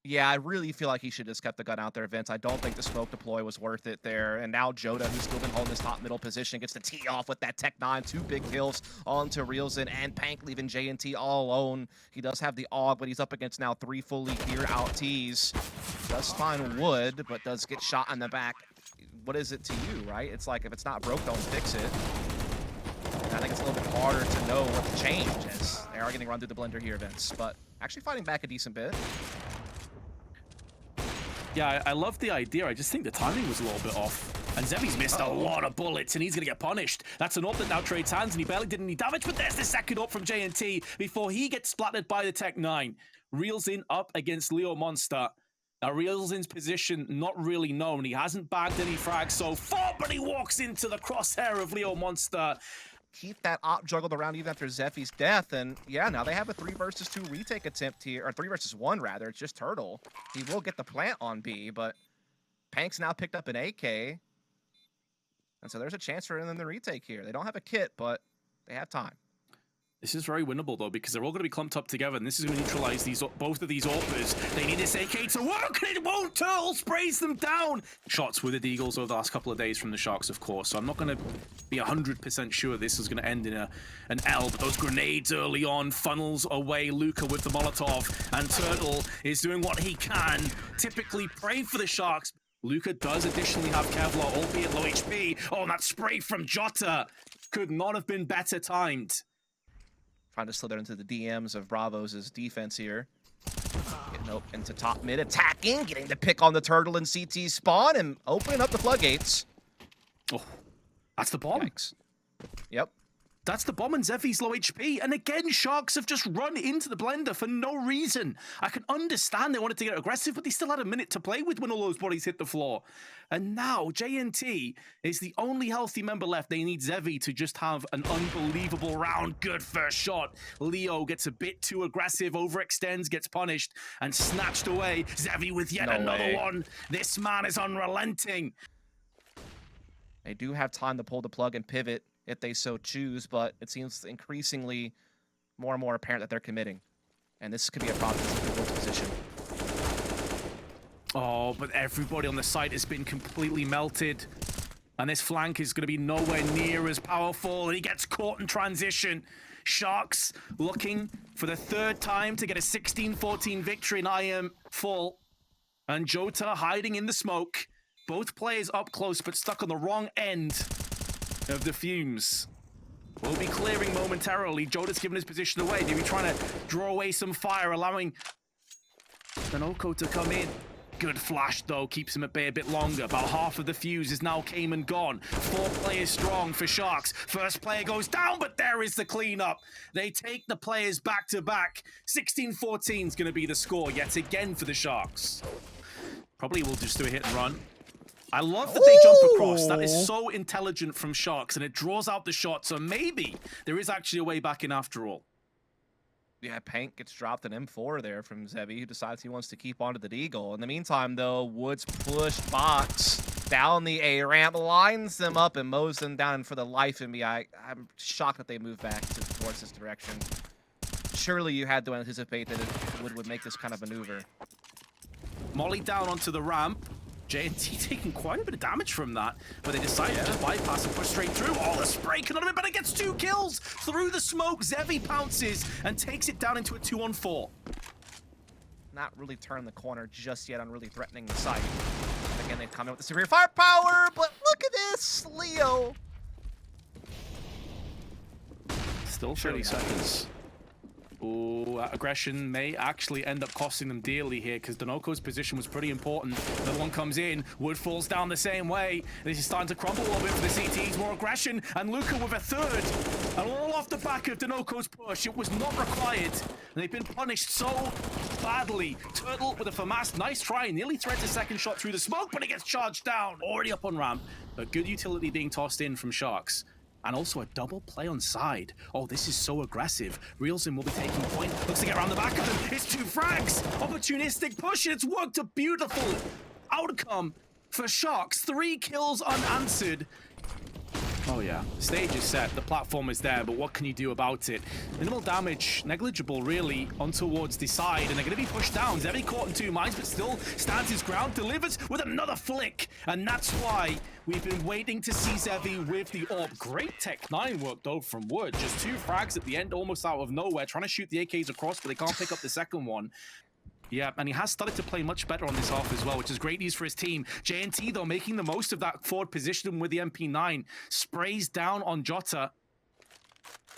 Yeah, I really feel like he should have just kept the gun out there, Vince. I don't think the smoke deploy was worth it there. And now Joda, who's still been holding his top middle position, gets the tee off with that Tech 9. 2 big kills onto Reelson and Pank, leaving JNT all alone. He does have the AUG, but he's up against now 3 fully geared out tees. Does find Wood, but does get shot in the back. What is it to you, right? It's like, if it's not broke, don't fix it. And I think it's a little bit harder to know what to change, as they are getting run through the blender here, Vince. But actually fighting back a decent bit. Yeah, I love the idea. I just think the timing was a little bit off. And Zevi's missed a lot of bullets, and he's going to get punished. That's an ult that now trades hands, and he barely did any damage, but there's the second ult from JNT before he gets splattered by the Tech 9. Reels in up against Leo Monster. Now, Reels in's position not really known. He hasn't bagged any frags so far, but he walks into the crosshair of Leo Monster. Keep that op juggled around even after Zephy's death, and yeah, now they have a 3 versus 2 retake attempt here, or 3 versus 1 rather. It's just Turtle. He will get the plant on B, but Pank's now picked up an AK, and so there's a chance for them to retake here. They don't have a kit, but they have time. This is very winnable, though, because they're all going to be clumped up together, and this is going to neutralize both of these AWPers. They need this AK to work, and it won't! Turtle sprays them down! Shots with the Deagles over the last couple of days from the Sharks, of course, so I'm not going to be 100% sure this is going to end in an L, but those grenades early on funnels away Luca with the Molotov, and Turtle is doing what he can, typically praying for the Sharks. Luca does additionally have Kevlar, albeit low HP. Oh, and that spray from Jota could not have been better timed. Trying to slither into the DMs of Bravos' defense here. Getting up into top mid, attacking, getting the pick on the Turtle and CT spawn, and opening up the floodgates. Oh, that's the bomb. Yikes. Yep. That's the bomb, and Zevi's low HP. And again, Sharks have just run into the blender for no reason. I can understand they wanted to get aggressive, but they still had a minute to play with when all those bodies hit the floor. And now JNT is the only healthy member left. They need Zevi to just have an unbelievable round. Good first shot. Leo gets a bit too aggressive, overextends, gets punished, and snatched away. Zevi with yet another one. This man is unrelenting. They do have time to pull the plug and pivot if they so choose, but it seems increasingly more and more apparent that they're committing. And this could be a problem in the position. Oh, but everybody on the site has been completely melted. And this flank is going to be nowhere near as powerful. And he gets caught in transition. Sharks looking for the 3rd time to get a 16-14 victory in IEM Fall. And Jota hiding in the smoke. Both players up close, but stuck on the wrong end of the fumes. Will be clearing momentarily. Joda's given his position away. Maybe trying to draw away some fire, allowing Danoko to come in. Good flash, though, keeps him at bay a bit longer. About half of the fuse is now came and gone. 4 players strong for Sharks. First player goes down, but there is the cleanup. They take the players back to back. 16-14 is going to be the score yet again for the Sharks. Probably will just do a hit and run. I love that they jump across. That is so intelligent from Sharks, and it draws out the shot, so maybe there is actually a way back in after all. Yeah, Pank gets dropped an M4 there from Zevi, who decides he wants to keep onto the Deagle. In the meantime, though, Woods push box down the A ramp, lines them up, and mows them down. And for the life of me, I'm shocked that they move back towards this direction. Surely you had to anticipate that it would make this kind of maneuver. Molly down onto the ramp. JNT taking quite a bit of damage from that, but they decide to just bypass and push straight through. Oh, the spray cannot have been better. Gets 2 kills through the smoke. Zevi pounces and takes it down into a 2-on-4. Not really turned the corner just yet on really threatening the site. And again, they've come in with the severe firepower, but look at this, Leo. Still 30 seconds. Ooh, that aggression may actually end up costing them dearly here because Denoko's position was pretty important. Another one comes in. Wood falls down the same way. This is starting to crumble a little bit for the CTs. More aggression. And Luca with a third. And all off the back of Denoko's push. It was not required. And they've been punished so badly. Turtle with a FAMAS. Nice try. Nearly threads a second shot through the smoke, but it gets charged down. Already up on ramp. A good utility being tossed in from Sharks. And also a double play on side. Oh, this is so aggressive. Realzin will be taking point. Looks to get around the back of them. It's 2 frags. Opportunistic push. It's worked a beautiful outcome for Sharks. 3 kills unanswered. Oh yeah, stage is set, the platform is there, but what can you do about it? Minimal damage, negligible really, on towards the side, and they're going to be pushed down. Zevi caught in 2 mines, but still stands his ground, delivers with another flick, and that's why we've been waiting to see Zevi with the AWP. Great Tech 9 work though from Wood, just 2 frags at the end, almost out of nowhere, trying to shoot the AKs across, but they can't pick up the second one. Yeah, and he has started to play much better on this half as well, which is great news for his team. JNT, though, making the most of that forward position with the MP9. Sprays down on Jota.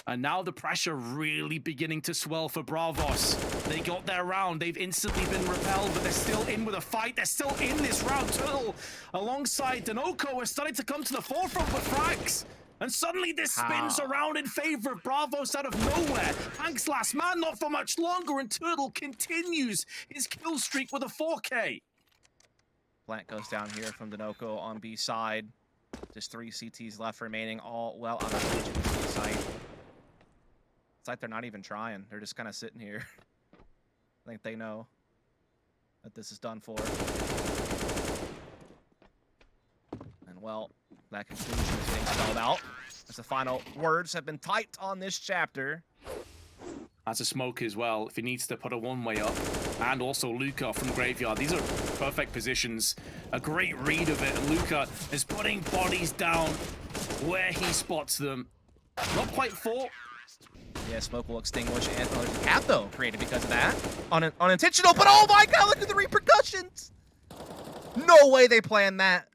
And now the pressure really beginning to swell for Bravos. They got their round. They've instantly been repelled, but they're still in with a fight. They're still in this round. Turtle, alongside Denoko, are starting to come to the forefront with frags. And suddenly this spins around in favor of Bravos out of nowhere. Hank's last man, not for much longer, and Turtle continues his kill streak with a 4K. Plant goes down here from Denoko on B side. Just 3 CTs left remaining, all well out of reach of the B site. It's like they're not even trying. They're just kind of sitting here. I think they know that this is done for. And well, that conclusion is being spelled out as the final words have been typed on this chapter. As a smoke as well, if he needs to put a one-way up. And also Luca from Graveyard. These are perfect positions. A great read of it. And Luca is putting bodies down where he spots them. Not quite 4. Yeah, smoke will extinguish, and there's a cap though created because of that. Unintentional, but oh my god, look at the repercussions! No way they planned that.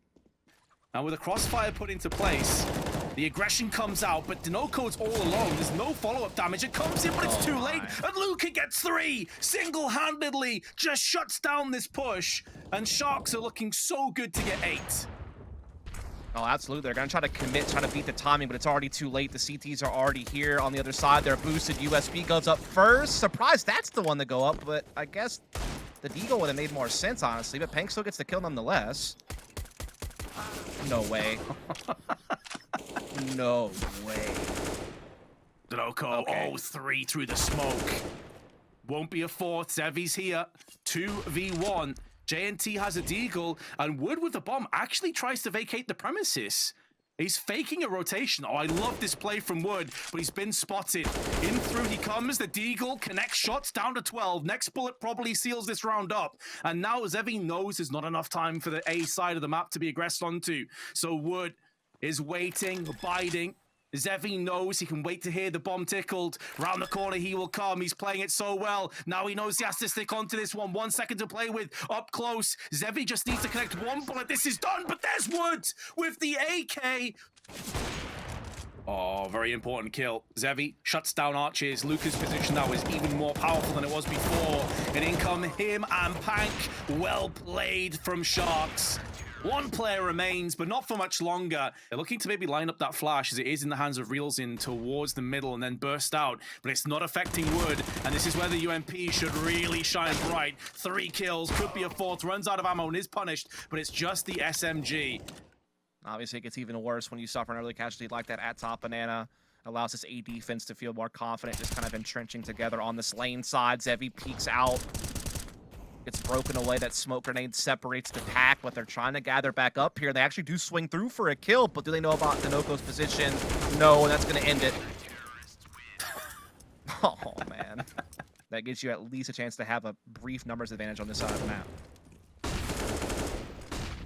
Now with a crossfire put into place, the aggression comes out, but Denoko's all alone. There's no follow-up damage. It comes in, but it's too late. And Luca gets 3, single-handedly just shuts down this push. And Sharks are looking so good to get 8. Oh, absolutely. They're going to try to commit, try to beat the timing, but it's already too late. The CTs are already here on the other side. They're boosted. USB goes up first. Surprised that's the one to go up, but I guess the Deagle would have made more sense, honestly. But Pank still gets the kill nonetheless. No way. No way. Denoko, okay. 3 through the smoke. Won't be a 4th. Zevi's here. 2v1. JNT has a Deagle, and Wood with the bomb actually tries to vacate the premises. He's faking a rotation. Oh, I love this play from Wood, but he's been spotted. In through he comes. The Deagle connects shots down to 12. Next bullet probably seals this round up. And now Zevi knows there's not enough time for the A side of the map to be aggressed onto. So Wood is waiting, biding. Zevi knows he can wait to hear the bomb tickled. Round the corner he will come. He's playing it so well. Now he knows he has to stick onto this one. 1 second to play with. Up close. Zevi just needs to connect 1 bullet. This is done, but there's Wood with the AK. Oh, very important kill. Zevi shuts down Arches. Luca's position now is even more powerful than it was before. And in come him and Pank. Well played from Sharks. One player remains, but not for much longer. They're looking to maybe line up that flash as it is in the hands of Reels in towards the middle and then burst out, but it's not affecting Wood, and this is where the UMP should really shine bright. 3 kills, could be a 4th, runs out of ammo and is punished, but it's just the SMG. Obviously, it gets even worse when you suffer an early casualty like that at top. Banana allows this A defense to feel more confident, just kind of entrenching together on this lane side. Zevi peeks out. Gets broken away. That smoke grenade separates the pack, but they're trying to gather back up here. They actually do swing through for a kill, but do they know about Dinoko's position? No, and that's going to end it. Oh, man. That gives you at least a chance to have a brief numbers advantage on this side of the map.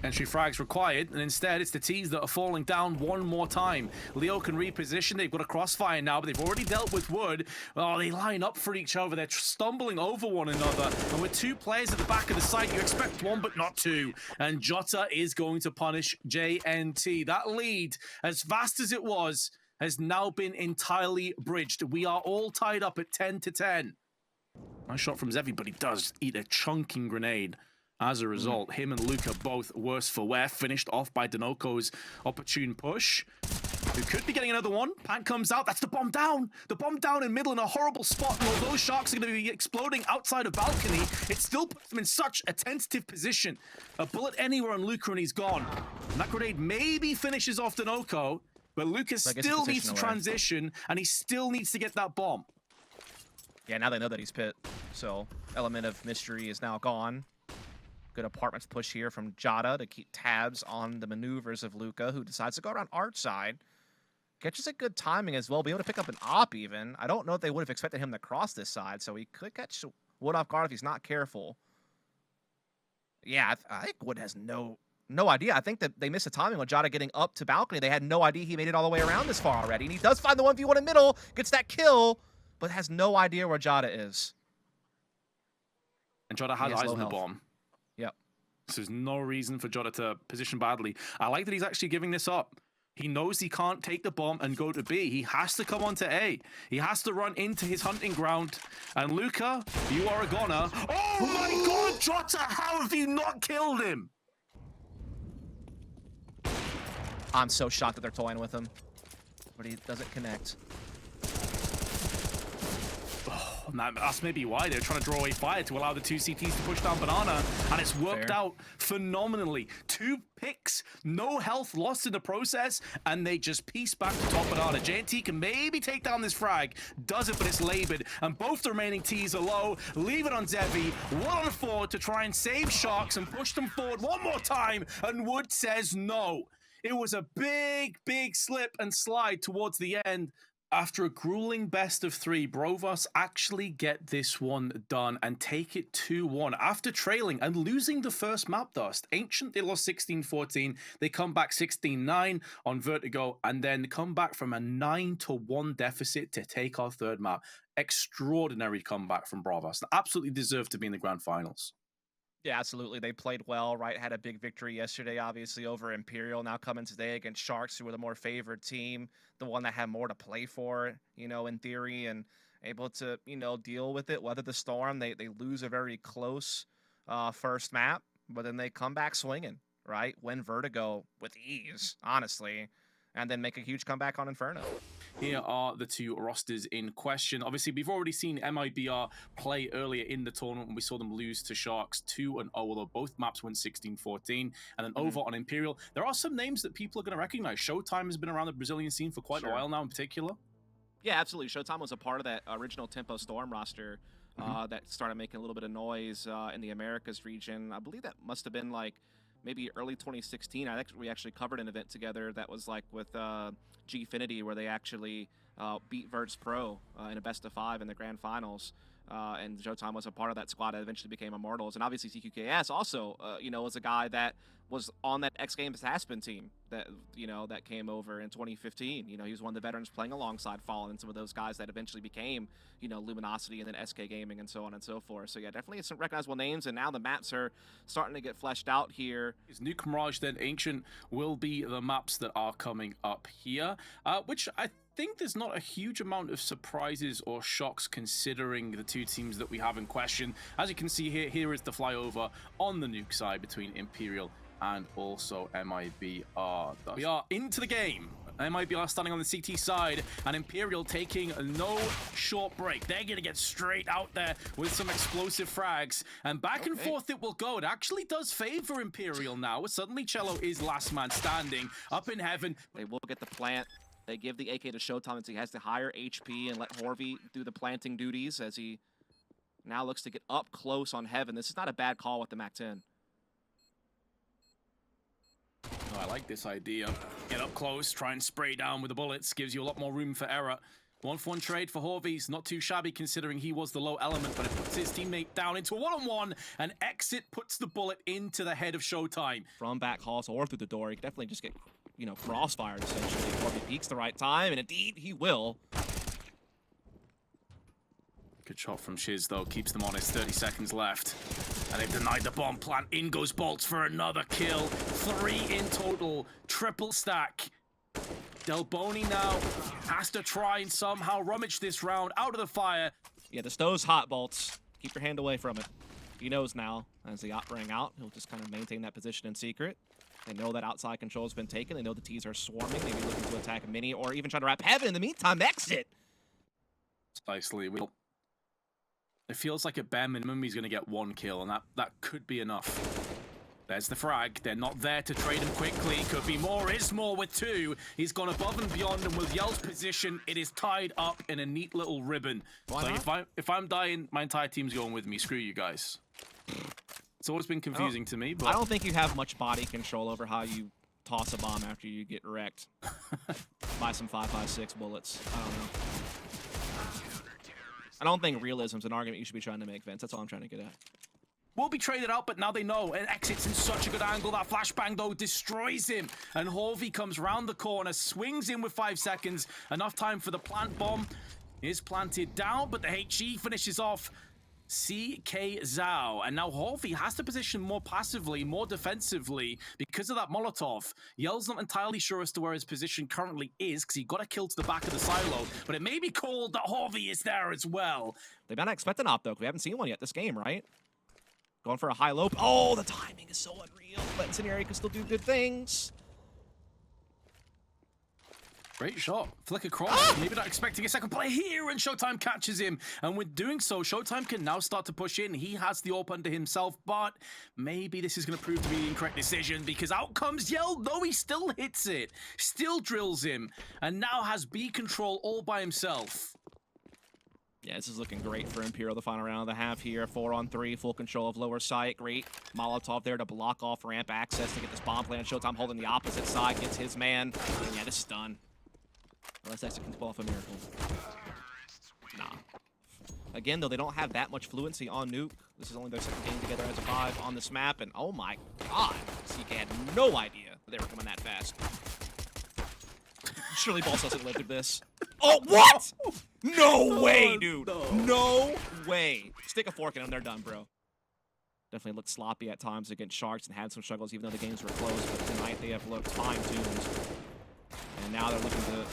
Entry frags required, and instead it's the T's that are falling down one more time. Leo can reposition, they've got a crossfire now, but they've already dealt with Wood. Oh, they line up for each other, they're stumbling over one another, and with 2 players at the back of the site, you expect 1 but not 2. And Jota is going to punish JNT. That lead, as fast as it was, has now been entirely bridged. We are all tied up at 10-10. Nice shot from Zevi, but he does eat a chunking grenade. As a result, him and Luca both worse for wear, finished off by Dinoko's opportune push. Who could be getting another one. Pank comes out, that's the bomb down! The bomb down in middle in a horrible spot, and although Sharks are going to be exploding outside of balcony, it still puts them in such a tentative position. A bullet anywhere on Luca and he's gone. And that grenade maybe finishes off Dinoko, but Luca still needs to transition, and he still needs to get that bomb. Yeah, now they know that he's pit, so element of mystery is now gone. Good apartments push here from Jota to keep tabs on the maneuvers of Luca, who decides to go around Arch side. Catches a good timing as well, be able to pick up an op even. I don't know if they would have expected him to cross this side, so he could catch Wood off guard if he's not careful. Yeah, I think Wood has no idea. I think that they missed the timing on Jota getting up to balcony. They had no idea he made it all the way around this far already, and he does find the 1v1 in middle, gets that kill, but has no idea where Jota is. And Jota has eyes on the bomb. Yep. So there's no reason for Jota to position badly. I like that he's actually giving this up. He knows he can't take the bomb and go to B. He has to come on to A. He has to run into his hunting ground. And Luca, you are a goner. Oh my god, Jota, how have you not killed him? I'm so shocked that they're toying with him. But he doesn't connect. That's maybe why they're trying to draw away fire to allow the 2 CTs to push down Banana, and it's worked out phenomenally. 2 picks, no health lost in the process, and they just piece back to top Banana. JNT can maybe take down this frag, does it, but it's labored, and both the remaining Ts are low. Leave it on Zevi, 1-on-4 to try and save Sharks and push them forward one more time, and Wood says no. It was a big slip and slide towards the end. After a grueling best of 3, Brovos actually get this one done and take it 2-1 after trailing and losing the first map dust. Ancient, they lost 16-14. They come back 16-9 on Vertigo and then come back from a 9-1 deficit to take our 3rd map. Extraordinary comeback from Brovos. Absolutely deserved to be in the grand finals. Yeah, absolutely. They played well, right? Had a big victory yesterday, obviously, over Imperial. Now coming today against Sharks, who were the more favored team, the one that had more to play for, you know, in theory, and able to, you know, deal with it, weather the storm. They lose a very close first map, but then they come back swinging, right? Win Vertigo with ease, honestly, and then make a huge comeback on Inferno. Here are the 2 rosters in question. Obviously, we've already seen mibr play earlier in the tournament when we saw them lose to Sharks 2-0, although both maps went 16-14. And then over on Imperial, there are some names that people are going to recognize. Showtime has been around the Brazilian scene for quite a while now in particular. Yeah, absolutely. Showtime was a part of that original Tempo Storm roster that started making a little bit of noise in the Americas region. I believe that must have been like maybe early 2016. We actually covered an event together that was like with Gfinity, where they actually beat Virtus Pro in a best of 5 in the grand finals. And Showtime was a part of that squad that eventually became Immortals. And obviously CQKS also, you know, was a guy that was on that X Games Aspen team that, you know, that came over in 2015. You know, he was one of the veterans playing alongside Fallen and some of those guys that eventually became, you know, Luminosity and then SK Gaming and so on and so forth. So yeah, definitely some recognizable names. And now the maps are starting to get fleshed out here. Is Nuke Mirage, then Ancient will be the maps that are coming up here, which I think there's not a huge amount of surprises or shocks considering the 2 teams that we have in question. As you can see here is the flyover on the Nuke side between Imperial and also MIBR. We are into the game. MIBR standing on the CT side, and Imperial taking no short break. They're going to get straight out there with some explosive frags, and back and forth it will go. It actually does favor Imperial now. Suddenly Cello is last man standing up in heaven. They will get the plant. They give the AK to Showtime as he has the higher HP and let Horvey do the planting duties as he now looks to get up close on heaven. This is not a bad call with the MAC-10. Oh, I like this idea. Get up close, try and spray down with the bullets. Gives you a lot more room for error. 1-for-1 trade for Horvey's not too shabby considering he was the low element, but it puts his teammate down into a one-on-one, and Exit puts the bullet into the head of Showtime. From back halls or through the door, he can definitely just get, you know, crossfired essentially. Horvey peeks the right time, and indeed he will. Good shot from Shiz, though. Keeps them honest. 30 seconds left. And they've denied the bomb plant. In goes Bolts for another kill. 3 in total. Triple stack. Delboni now has to try and somehow rummage this round out of the fire. Yeah, the stow's hot, Bolts. Keep your hand away from it. He knows now. As the op rang out, he'll just kind of maintain that position in secret. They know that outside control has been taken. They know the T's are swarming. Maybe looking to attack a mini or even trying to wrap heaven. In the meantime, Exit. Precisely. It feels like at bare minimum he's going to get 1 kill, and that could be enough. There's the frag. They're not there to trade him quickly. Could be more. Is more with 2. He's gone above and beyond, and with Yell's position, it is tied up in a neat little ribbon. Why so if I'm dying, my entire team's going with me. Screw you guys. It's always been confusing to me, but I don't think you have much body control over how you toss a bomb after you get wrecked by some 5.56 bullets. I don't know. I don't think realism's an argument you should be trying to make, Vince. That's all I'm trying to get at. Will be traded out, but now they know. And Exit's in such a good angle. That flashbang, though, destroys him. And Horvey comes round the corner, swings in with 5 seconds. Enough time for the plant bomb. Is planted down, but the HE finishes off CK Zhao. And now Horvey has to position more passively, more defensively because of that Molotov. Yell's not entirely sure as to where his position currently is because he got a kill to the back of the silo, but it may be called that Horvey is there as well. They might not expect an op, though, because we haven't seen one yet this game, right? Going for a high-low. Oh, the timing is so unreal, but Incendiary can still do good things. Great shot. Flick across. Maybe not expecting a second play here, and Showtime catches him. And with doing so, Showtime can now start to push in. He has the AWP under himself, but maybe this is going to prove to be the incorrect decision because out comes Yell, though he still hits it. Still drills him, and now has B control all by himself. Yeah, this is looking great for Imperial, the final round of the half here. 4-on-3, full control of lower site. Great Molotov there to block off ramp access to get this bomb plan. Showtime holding the opposite side, gets his man. And yeah, this is done. Unless Exit can pull off a miracle. Nah. Again, though, they don't have that much fluency on Nuke. This is only their second game together as a 5 on this map, and oh my god, CK had no idea that they were coming that fast. Surely Balls doesn't live through this. Oh, what? No way, dude. No way. Stick a fork in them, they're done, bro. Definitely looked sloppy at times against Sharks and had some struggles, even though the games were close, but tonight they have looked fine-tuned. And now they're looking to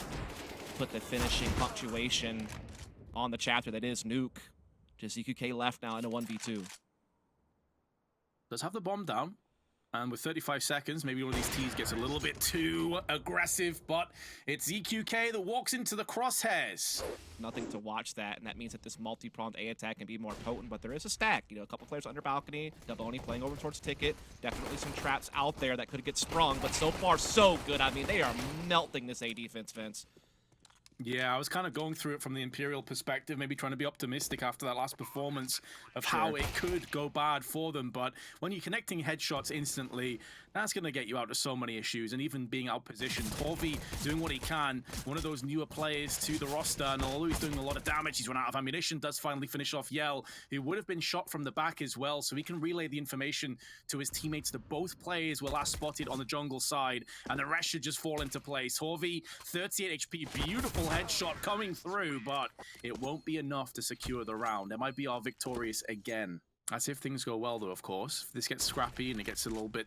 put the finishing punctuation on the chapter that is Nuke. Just EQK left now in a 1v2. Does have the bomb down. And with 35 seconds, maybe one of these T's gets a little bit too aggressive, but it's EQK that walks into the crosshairs. Nothing to watch that, and that means that this multi-pronged A attack can be more potent, but there is a stack. You know, a couple players under balcony, Delboni playing over towards Ticket. Definitely some traps out there that could get sprung, but so far, so good. I mean, they are melting this A defense, Vince. Yeah, I was kind of going through it from the Imperial perspective, maybe trying to be optimistic after that last performance of how it could go bad for them. But when you're connecting headshots instantly, that's going to get you out of so many issues. And even being out-positioned, Horvey doing what he can, one of those newer players to the roster, and although he's doing a lot of damage, he's run out of ammunition, does finally finish off Yell, who would have been shot from the back as well, so he can relay the information to his teammates that both players were last spotted on the jungle side, and the rest should just fall into place. Horvey, 38 HP, beautiful headshot coming through, but it won't be enough to secure the round. They might be our victorious again. That's if things go well, though, of course. If this gets scrappy and it gets a little bit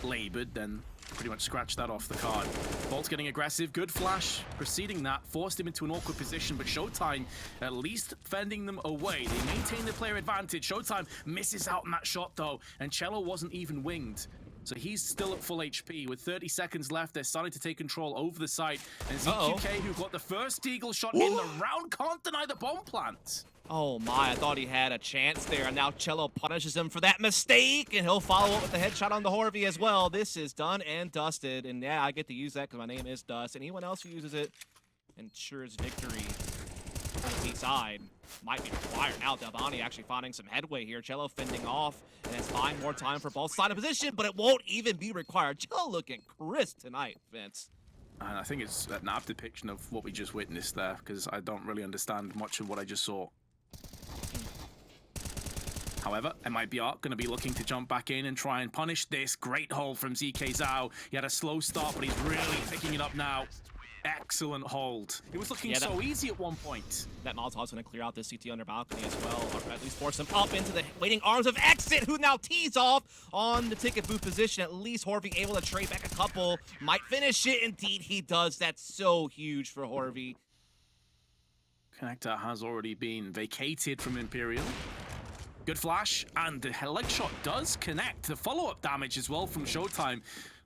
labored, then pretty much scratch that off the card. Bolt's getting aggressive. Good flash. Preceding that, forced him into an awkward position, but Showtime at least fending them away. They maintain the player advantage. Showtime misses out on that shot, though, and Cello wasn't even winged. So he's still at full HP. With 30 seconds left, they're starting to take control over the site. And ZQK, who got the first Eagle shot in the round, can't deny the bomb plant. Oh my, I thought he had a chance there, and now Cello punishes him for that mistake, and he'll follow up with the headshot on the Horvey as well. This is done and dusted, and yeah, I get to use that because my name is Dust. Anyone else who uses it ensures victory on the T side. Might be required now. Delbani actually finding some headway here. Cello fending off, and it's buying more time for both sides of position, but it won't even be required. Cello looking crisp tonight, Vince. And I think it's an apt depiction of what we just witnessed there, because I don't really understand much of what I just saw. However, mibr going to be looking to jump back in and try and punish this. Great hold from ZK Zhao. He had a slow start, but he's really picking it up now. Excellent hold. It was looking so easy at one point. That Molotov's going to clear out this CT under balcony as well, or at least force him up into the waiting arms of Exit, who now tees off on the ticket booth position. At least Horvey able to trade back a couple. Might finish it. Indeed, he does. That's so huge for Horvey. Connector has already been vacated from Imperial. Good flash, and the leg shot does connect. The follow-up damage as well from Showtime.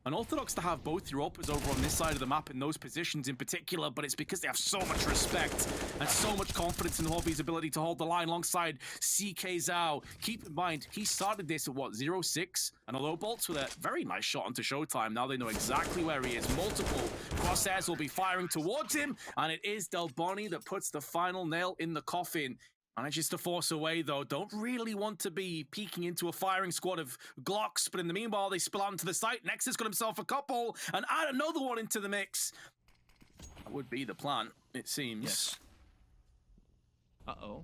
Unorthodox to have both Europas over on this side of the map in those positions in particular, but it's because they have so much respect and so much confidence in Horvey's ability to hold the line alongside CK Zhao. Keep in mind, he started this at, what, 0-6? And although Bolts with a very nice shot onto Showtime, now they know exactly where he is. Multiple crosshairs will be firing towards him, and it is Delboni that puts the final nail in the coffin. Manages to force away, though. Don't really want to be peeking into a firing squad of Glocks, but in the meanwhile, they spill out into the site. Nexus got himself a couple, and add another one into the mix. That would be the plan, it seems. Yes. Uh-oh.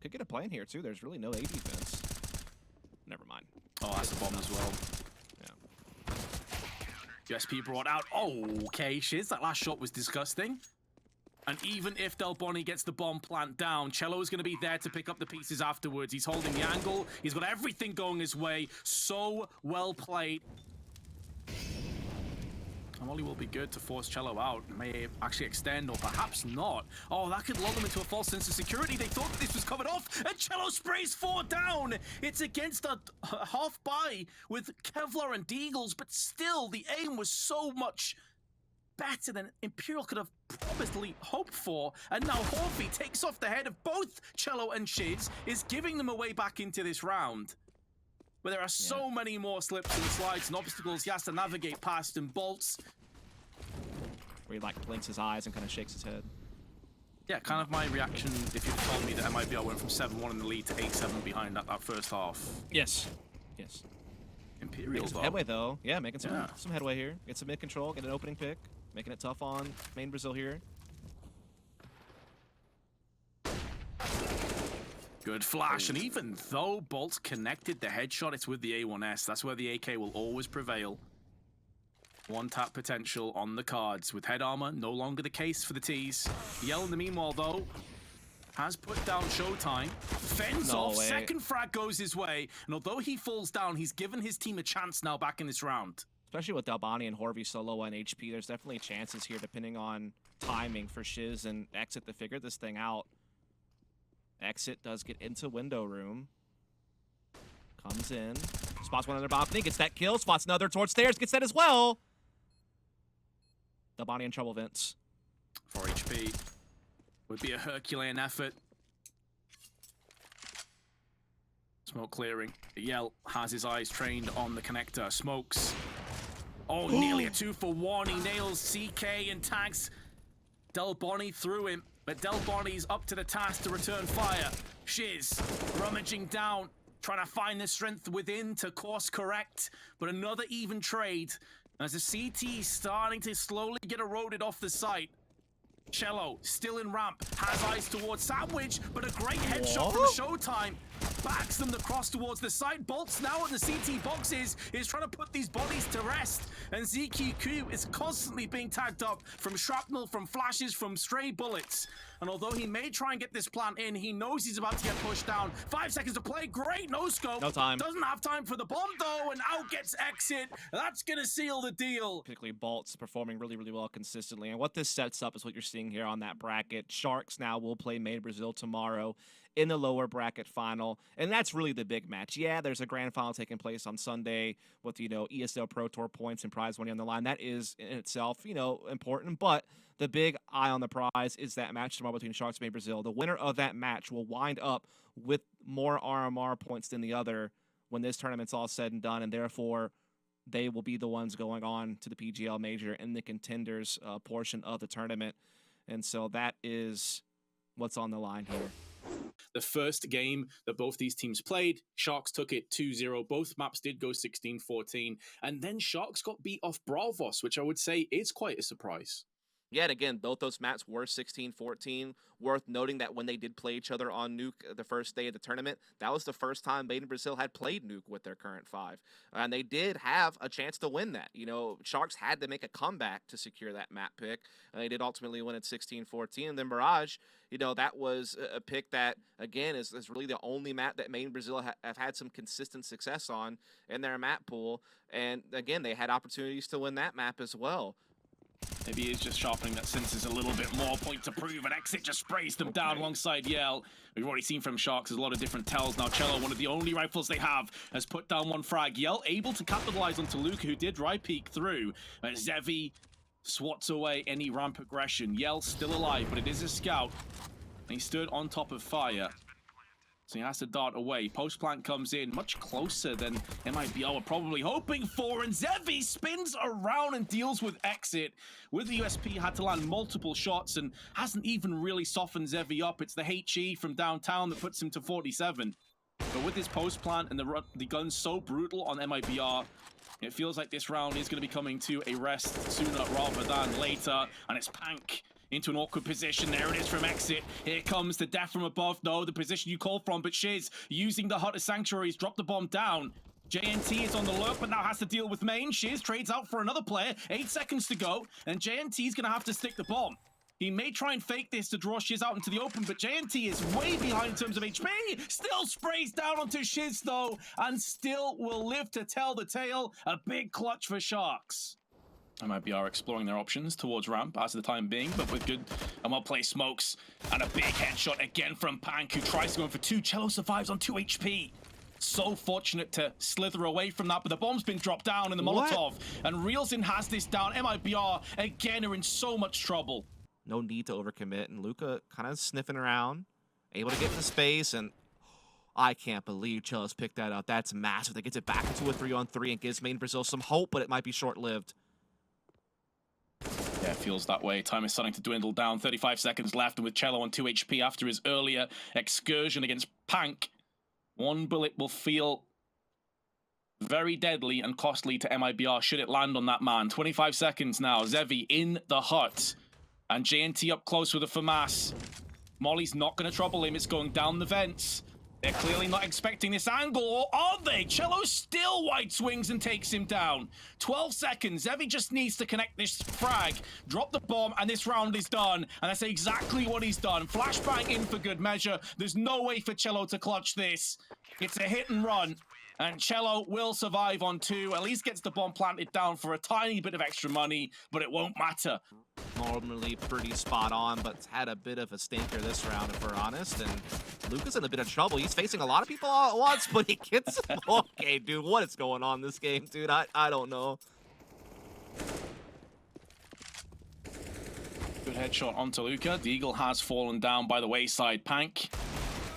Could get a plan here, too. There's really no A defense. Never mind. Oh, that's the bomb as well. Yeah. USP brought out. Okay, Shiz, that last shot was disgusting. And even if Delboni gets the bomb plant down, Cello is going to be there to pick up the pieces afterwards. He's holding the angle. He's got everything going his way. So well played. Molly will be good to force Cello out. May actually extend, or perhaps not. Oh, that could lull them into a false sense of security. They thought that this was covered off, and Cello sprays 4 down. It's against a half buy with Kevlar and Deagles, but still, the aim was so much better than Imperial could have probably hoped for. And now Horvey takes off the head of both Cello and Shiz, is giving them a way back into this round. But there are so many more slips and slides and obstacles he has to navigate past, and Bolts. Where he like blinks his eyes and kind of shakes his head. Yeah, kind of my reaction if you'd told me that mibr went from 7-1 in the lead to 8-7 behind that first half. Yes. Yes. Imperial, Making some though. headway, though. Yeah, making some headway here. Get some mid-control, get an opening pick. Making it tough on main Brazil here. Good flash, and even though Bolts connected the headshot, it's with the A1S. That's where the AK will always prevail. One-tap potential on the cards. With head armor, no longer the case for the T's. Yell in the meanwhile, though, has put down Showtime. Fends off, second frag goes his way, and although he falls down, he's given his team a chance now back in this round. Especially with Delbani and Horvey so low on HP, there's definitely chances here depending on timing for Shiz and Exit to figure this thing out. Exit does get into window room. Comes in. Spots one on their balcony, gets that kill. Spots another towards stairs, gets that as well. Delbani in trouble, Vince. 4 HP. Would be a Herculean effort. Smoke clearing. Yell has his eyes trained on the connector. Smokes. Oh, nearly a 2-for-1. He nails CK and tags Delboni through him. But Delboni's up to the task to return fire. Shiz rummaging down, trying to find the strength within to course correct. But another even trade as the CT starting to slowly get eroded off the site. Cello still in ramp, has eyes towards Sandwich, but a great headshot from Showtime backs them across towards the site. Bolts now in the CT boxes is trying to put these bodies to rest, and ZQQ is constantly being tagged up from shrapnel, from flashes, from stray bullets. And although he may try and get this plant in, he knows he's about to get pushed down. 5 seconds to play, great no scope. No time. Doesn't have time for the bomb though, and out gets Exit. That's gonna seal the deal. Particularly Bolts performing really, really well consistently. And what this sets up is what you're seeing here on that bracket. Sharks now will play main Brazil tomorrow. in the lower bracket final, and that's really the big match. Yeah, there's a grand final taking place on Sunday with, you know, ESL Pro Tour points and prize money on the line. That is in itself, you know, important, but the big eye on the prize is that match tomorrow between Sharks and Brazil. The winner of that match will wind up with more RMR points than the other when this tournament's all said and done, and therefore they will be the ones going on to the PGL Major in the contenders portion of the tournament. And so that is what's on the line here. The first game that both these teams played, Sharks took it 2-0. Both maps did go 16-14. And then Sharks got beat off Bravos, which I would say is quite a surprise. Yeah, and again, both those maps were 16-14. Worth noting that when they did play each other on Nuke the first day of the tournament, that was the first time Made in Brazil had played Nuke with their current 5. And they did have a chance to win that. You know, Sharks had to make a comeback to secure that map pick, and they did ultimately win at 16-14. And then Mirage, you know, that was a pick that, again, is really the only map that Made in Brazil have had some consistent success on in their map pool. And again, they had opportunities to win that map as well. Maybe he's just sharpening that senses a little bit more. Point to prove, and Exit just sprays them down alongside Yell. We've already seen from Sharks, there's a lot of different tells. Now Cello, one of the only rifles they have, has put down one frag. Yell able to capitalize onto Luca, who did right peek through. Zevi swats away any ramp aggression. Yell still alive, but it is a scout. He stood on top of fire, so he has to dart away. Post plant comes in much closer than mibr were probably hoping for, and Zevi spins around and deals with Exit. With the USP, had to land multiple shots and hasn't even really softened Zevi up. It's the HE from downtown that puts him to 47. But with this post plant and the gun so brutal on mibr, it feels like this round is going to be coming to a rest sooner rather than later. And it's Pank into an awkward position. There it is from Exit. Here comes the death from above. No, the position you called from, but Shiz using the hut as sanctuaries, dropped the bomb down. JNT is on the lurk, but now has to deal with main. Shiz trades out for another player. 8 seconds to go, and JNT is going to have to stick the bomb. He may try and fake this to draw Shiz out into the open, but JNT is way behind in terms of HP. Still sprays down onto Shiz, though, and still will live to tell the tale. A big clutch for Sharks. mibr exploring their options towards ramp as the time being, but with good and well-placed smokes. And a big headshot again from Pank, who tries to go in for 2. Cello survives on 2 HP. So fortunate to slither away from that, but the bomb's been dropped down in the Molotov. And Reelsin has this down. mibr, again, are in so much trouble. No need to overcommit, and Luca kind of sniffing around, able to get into space, and I can't believe Cello's picked that up. That's massive. That gets it back into a 3-on-3 and gives Made in Brazil some hope, but it might be short-lived. Yeah, it feels that way. Time is starting to dwindle down. 35 seconds left, and with Cello on 2 HP after his earlier excursion against Pank, one bullet will feel very deadly and costly to mibr should it land on that man. 25 seconds now. Zevi in the hut, and JNT up close with a FAMAS. Molly's not going to trouble him. It's going down the vents. They're clearly not expecting this angle, or are they? Cello still wide swings and takes him down. 12 seconds. Zevi just needs to connect this frag, drop the bomb, and this round is done. And that's exactly what he's done. Flashbang in for good measure. There's no way for Cello to clutch this. It's a hit and run. And Cello will survive on 2. At least gets the bomb planted down for a tiny bit of extra money, but it won't matter. Normally pretty spot on, but had a bit of a stinker this round, if we're honest. And Luca's in a bit of trouble. He's facing a lot of people all at once, but he gets... Okay, dude, what is going on this game, dude? I don't know. Good headshot onto Luca. The Eagle has fallen down by the wayside. Pank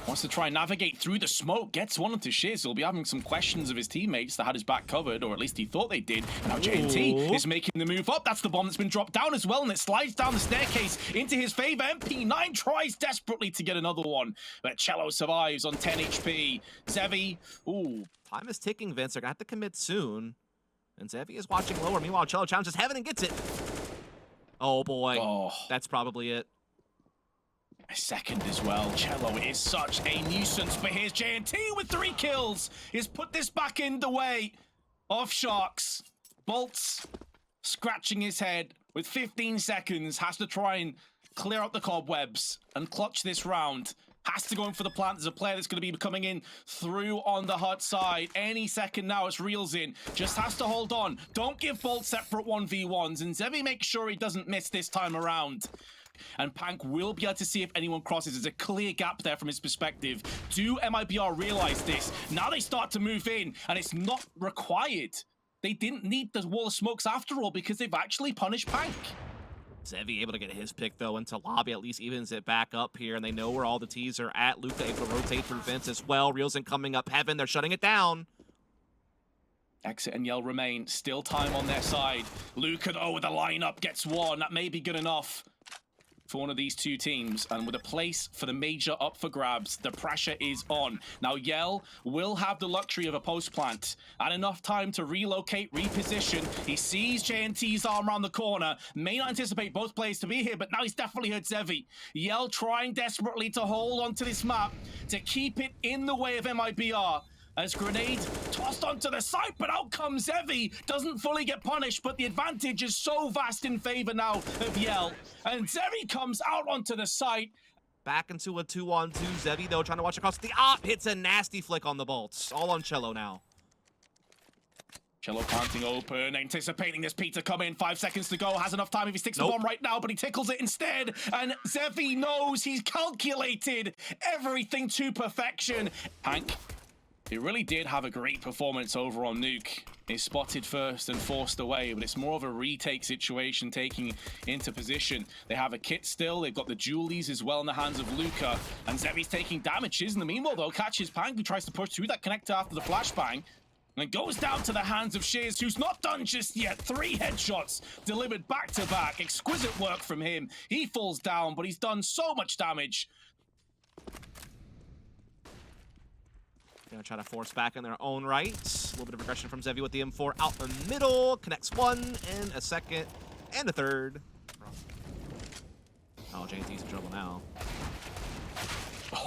wants to try and navigate through the smoke, gets one onto Shiz. He'll be having some questions of his teammates that had his back covered, or at least he thought they did. And now JNT is making the move up. That's the bomb that's been dropped down as well, and it slides down the staircase into his favor. MP9 tries desperately to get another one, but Cello survives on 10 HP. Zevi, ooh. Time is ticking, Vince. They're going to have to commit soon. And Zevi is watching lower. Meanwhile, Cello challenges heaven and gets it. Oh, boy. Oh. That's probably it. A second as well. Cello is such a nuisance, but here's JNT with 3 kills. He's put this back in the way of Sharks. Bolts scratching his head with 15 seconds. Has to try and clear out the cobwebs and clutch this round. Has to go in for the plant. There's a player that's going to be coming in through on the hut side. Any second now, it's Reelsin. Just has to hold on. Don't give Bolt separate 1v1s. And Zevi makes sure he doesn't miss this time around. and Pank will be able to see if anyone crosses. There's a clear gap there from his perspective. Do mibr realize this? Now they start to move in, and it's not required. They didn't need the wall of smokes after all because they've actually punished Pank. Zevi able to get his pick, though, into lobby, at least evens it back up here, and they know where all the T's are at. Luka able to rotate through vents as well. Reelson coming up heaven. They're shutting it down. Exit and Yell remain. Still time on their side. Luka, though, with a lineup, gets one. That may be good enough for one of these two teams. And with a place for the major up for grabs, the pressure is on. Now, Yell will have the luxury of a post plant and enough time to relocate, reposition. He sees JNT's arm around the corner. May not anticipate both players to be here, but now he's definitely heard Zevi. Yell trying desperately to hold onto this map to keep it in the way of mibr. As grenade tossed onto the side, but out comes Zevi. Doesn't fully get punished, but the advantage is so vast in favor now of Yell. And Zevi comes out onto the site. Back into a 2-on-2. Zevi, though, trying to watch across the op. Hits a nasty flick on the bolts. All on Cello now. Cello planting open, anticipating this Peter come in. 5 seconds to go. Has enough time if he sticks the bomb right now, but he tickles it instead. And Zevi knows he's calculated everything to perfection. Hank, he really did have a great performance over on Nuke. He's spotted first and forced away, but it's more of a retake situation, taking into position. They have a kit still. They've got the Julies as well in the hands of Luka. And Zevi's taking damage. In the meanwhile, though, catches Pank, who tries to push through that connector after the flashbang. And it goes down to the hands of Shiz, who's not done just yet. 3 headshots delivered back-to-back. Exquisite work from him. He falls down, but he's done so much damage. Gonna try to force back in their own right. A little bit of aggression from Zevi with the M4 out the middle. Connects one, and a second, and a third. Oh, JNT's in trouble now.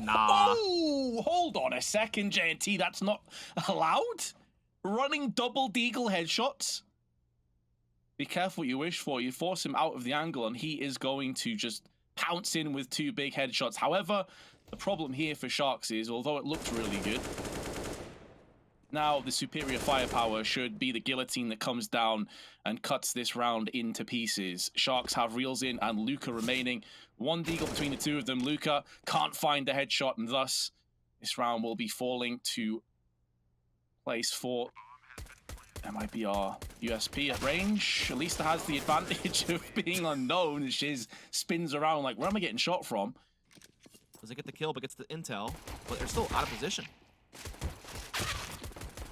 Nah. Oh, hold on a second, JNT. That's not allowed? Running double deagle headshots? Be careful what you wish for. You force him out of the angle, and he is going to just pounce in with 2 big headshots. However, the problem here for Sharks is, although it looked really good, now the superior firepower should be the guillotine that comes down and cuts this round into pieces. Sharks have Reels in and Luka remaining. 1 deagle between the two of them. Luka can't find the headshot, and thus this round will be falling to place for mibr. USP at range. At least it has the advantage of being unknown. Shiz spins around like, where am I getting shot from? Doesn't get the kill, but gets the intel. But they're still out of position.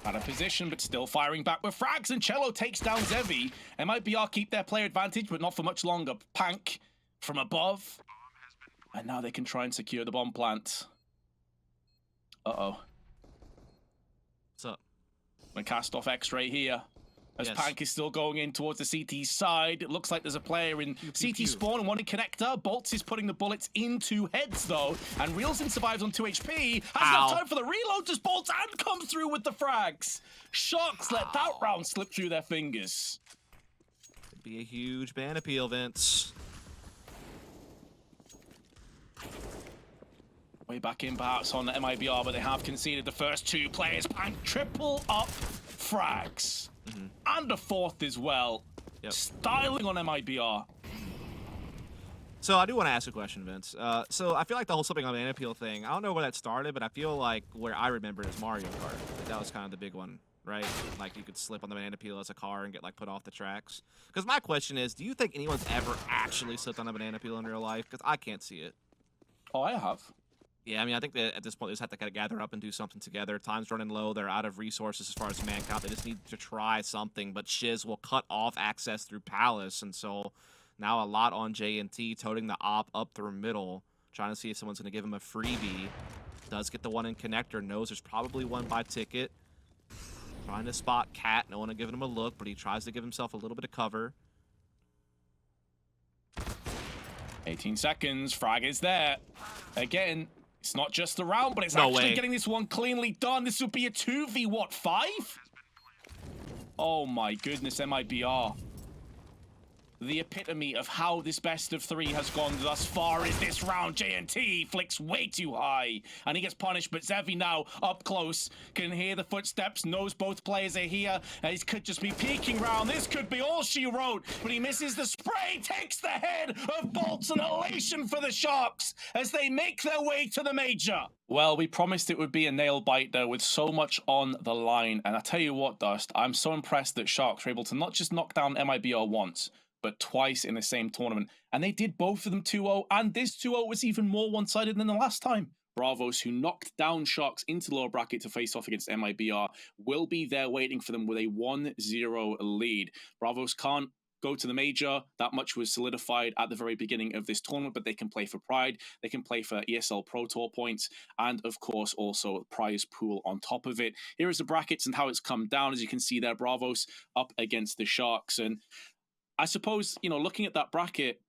Out of position, but still firing back with frags, and Cello takes down Zevi. mibr keep their player advantage, but not for much longer. Pank from above. And now they can try and secure the bomb plant. Uh-oh. What's up? Gonna cast off X-ray here. As Yes. Pank is still going in towards the CT side. It looks like there's a player in CT spawn and one in connector. Bolts is putting the bullets into heads, though. And Reelson survives on 2 HP. Has enough time for the reload, just bolts and comes through with the frags. Sharks let that round slip through their fingers. Could be a huge ban appeal, Vince. Way back in, perhaps, on the mibr, but they have conceded the first 2 players. Pank triple up frags. And a 4th as well. Yep. Styling on mibr. So I do want to ask a question, Vince. So I feel like the whole slipping on ban appeal thing, I don't know where that started, but I feel like where I remember is Mario Kart. That was kind of the big one, right? Like you could slip on the banana peel as a car and get like put off the tracks. Because my question is, do you think anyone's ever actually slipped on a banana peel in real life? Because I can't see it. Oh, I have. Yeah, I mean, I think that at this point, they just have to kind of gather up and do something together. Time's running low. They're out of resources as far as man count. They just need to try something. But Shiz will cut off access through Palace. And so now a lot on JNT, toting the op up through middle, trying to see if someone's going to give him a freebie. Does get the one in connector. Knows there's probably one by ticket. Trying to spot Cat. No one giving him a look, but he tries to give himself a little bit of cover. 18 seconds. Frag is there. Again, it's not just the round, but it's No actually way. getting this one cleanly done. This would be a 2v, what, 5? Oh my goodness, mibr. the epitome of how this best of 3 has gone thus far is this round. JNT flicks way too high, and he gets punished, but Zevi now up close, can hear the footsteps, knows both players are here, and he could just be peeking round. This could be all she wrote, but he misses the spray, takes the head of Bolts, and elation for the Sharks as they make their way to the major. Well, we promised it would be a nail biter with so much on the line, and I tell you what, Dust, I'm so impressed that Sharks were able to not just knock down mibr once, but twice in the same tournament. And they did both of them 2-0, and this 2-0 was even more one-sided than the last time. Bravos, who knocked down Sharks into the lower bracket to face off against mibr, will be there waiting for them with a 1-0 lead. Bravos can't go to the major. That much was solidified at the very beginning of this tournament, but they can play for Pride, they can play for ESL Pro Tour points, and of course also prize pool on top of it. Here is the brackets and how it's come down. As you can see there, Bravos up against the Sharks. And I suppose, you know, looking at that bracket,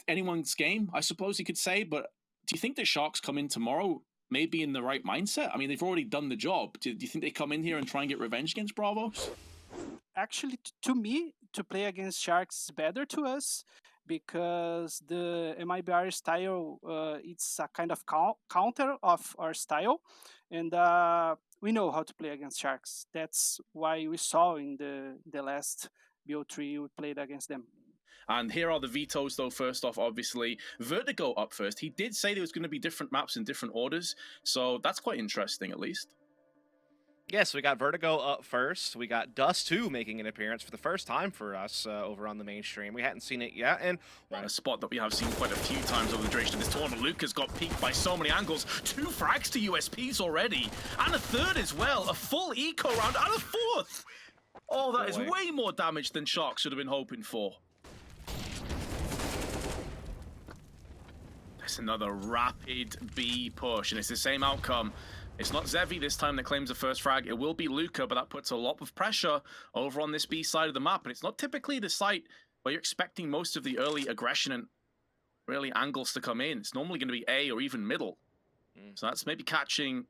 anyone's game, I suppose you could say, but do you think the Sharks come in tomorrow maybe in the right mindset? I mean, they've already done the job. Do you think they come in here and try and get revenge against Bravos? Actually, to me, to play against Sharks is better to us because the mibr style, it's a kind of counter of our style, and we know how to play against Sharks. That's why we saw in the last BO3 we played against them. And here are the vetoes, though. First off, obviously, Vertigo up first. He did say there was going to be different maps in different orders, so that's quite interesting, at least. Yes, we got Vertigo up first. We got Dust 2 making an appearance for the first time for us over on the mainstream. We hadn't seen it yet, and a spot that we have seen quite a few times over the duration of this tournament. Luca's got peaked by so many angles. 2 frags to USPs already, and a third as well. A full eco round, and a fourth! Oh, that is way more damage than Sharks should have been hoping for. That's another rapid B push, and it's the same outcome. It's not Zevi this time that claims the first frag. It will be Luca, but that puts a lot of pressure over on this B side of the map. And it's not typically the site where you're expecting most of the early aggression and really angles to come in. It's normally going to be A or even middle. So that's maybe catching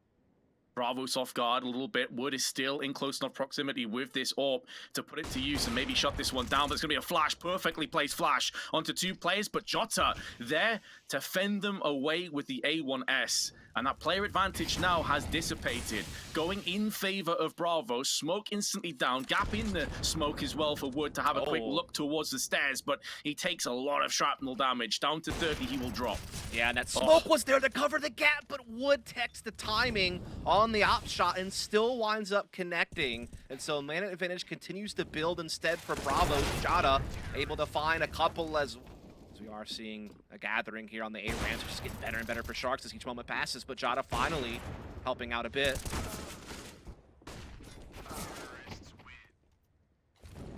Bravos off guard a little bit. Wood is still in close enough proximity with this AWP to put it to use and maybe shut this one down. But it's going to be a flash, perfectly placed flash onto 2 players. But Jota there to fend them away with the A1S. And that player advantage now has dissipated, going in favor of Bravo. Smoke instantly down, gap in the smoke as well for Wood to have a quick look towards the stairs, but he takes a lot of shrapnel damage. Down to 30, he will drop. Yeah, and that smoke was there to cover the gap, but Wood takes the timing on the op shot and still winds up connecting. And so man advantage continues to build instead for Bravo. Jada able to find a couple as we are seeing a gathering here on the A ramps, which is getting better and better for Sharks as each moment passes, but Jada finally helping out a bit.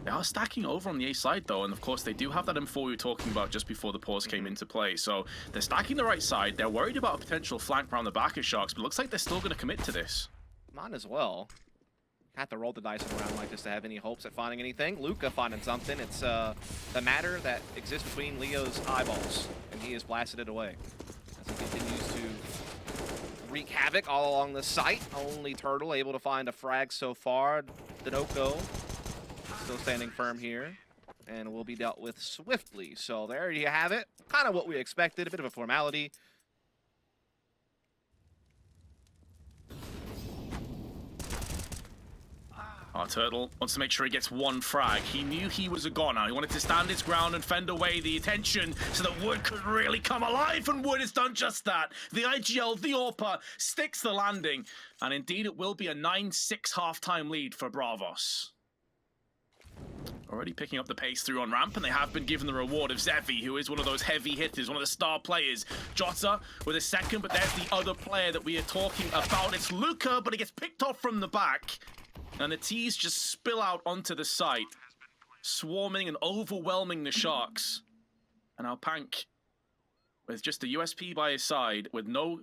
They are stacking over on the A side though, and of course they do have that M4 we were talking about just before the pause came into play. So they're stacking the right side. They're worried about a potential flank around the back of Sharks, but it looks like they're still going to commit to this. Might as well. Have to roll the dice around like this to have any hopes at finding anything. Luca finding something. It's the matter that exists between Leo's eyeballs, and he has blasted it away as he continues to wreak havoc all along the site. Only Turtle able to find a frag so far. Dinoco still standing firm here and will be dealt with swiftly. So there you have it. Kind of what we expected. A bit of a formality. Our Turtle wants to make sure he gets 1 frag. He knew he was a goner. He wanted to stand his ground and fend away the attention so that Wood could really come alive, and Wood has done just that. The IGL, the AWPer, sticks the landing, and indeed it will be a 9-6 halftime lead for Bravos. Already picking up the pace through on ramp, and they have been given the reward of Zevi, who is one of those heavy hitters, one of the star players. Jota with a second, but there's the other player that we are talking about. It's Luca, but he gets picked off from the back. And the T's just spill out onto the site, swarming and overwhelming the Sharks. And our Pank, with just the USP by his side, with no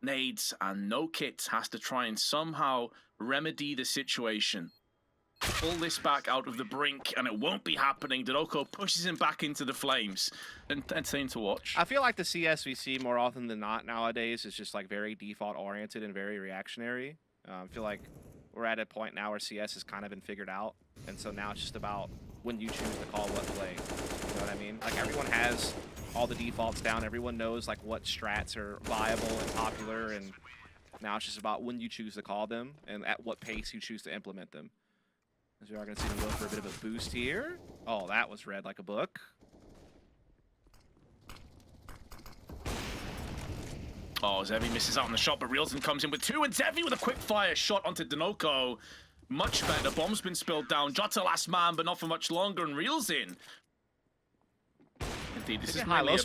nades and no kits, has to try and somehow remedy the situation. Pull this back out of the brink, and it won't be happening. Dinoco pushes him back into the flames. Entertaining to watch. I feel like the CS we see more often than not nowadays is just like very default-oriented and very reactionary. I feel like we're at a point now where CS has kind of been figured out, and so now it's just about when you choose to call what play. You know what I mean? Like, everyone has all the defaults down. Everyone knows like what strats are viable and popular, and now it's just about when you choose to call them and at what pace you choose to implement them. As we are going to see them go for a bit of a boost here. Oh, that was read like a book. Oh, Zevi misses out on the shot, but Reelson comes in with 2, and Zevi with a quick fire shot onto Denoco. Much better. Bomb's been spilled down. Jota last man, but not for much longer, and Reelson. Indeed, this is really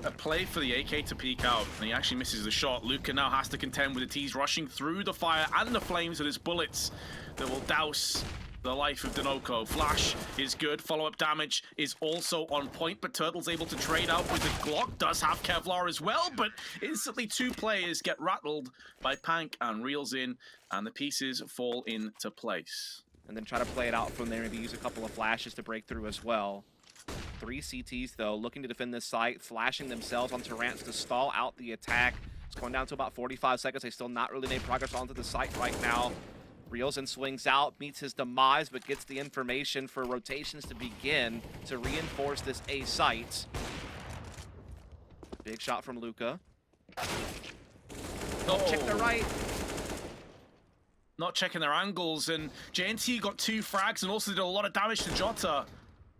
a play for the AK to peek out, and he actually misses the shot. Luca now has to contend with the T's rushing through the fire and the flames with his bullets that will douse the life of Denoco. Flash is good. Follow-up damage is also on point, but Turtle's able to trade out with the Glock. Does have Kevlar as well, but instantly 2 players get rattled by Pank and reels in, and the pieces fall into place. And then try to play it out from there, maybe use a couple of flashes to break through as well. 3 CTs, though, looking to defend this site, flashing themselves onto ramps to stall out the attack. It's going down to about 45 seconds. They still not really made progress onto the site right now. Reelson swings out, meets his demise, but gets the information for rotations to begin to reinforce this A site. Big shot from Luca. Oh. Check the right. Not checking their angles, and JNT got 2 frags and also did a lot of damage to Jota.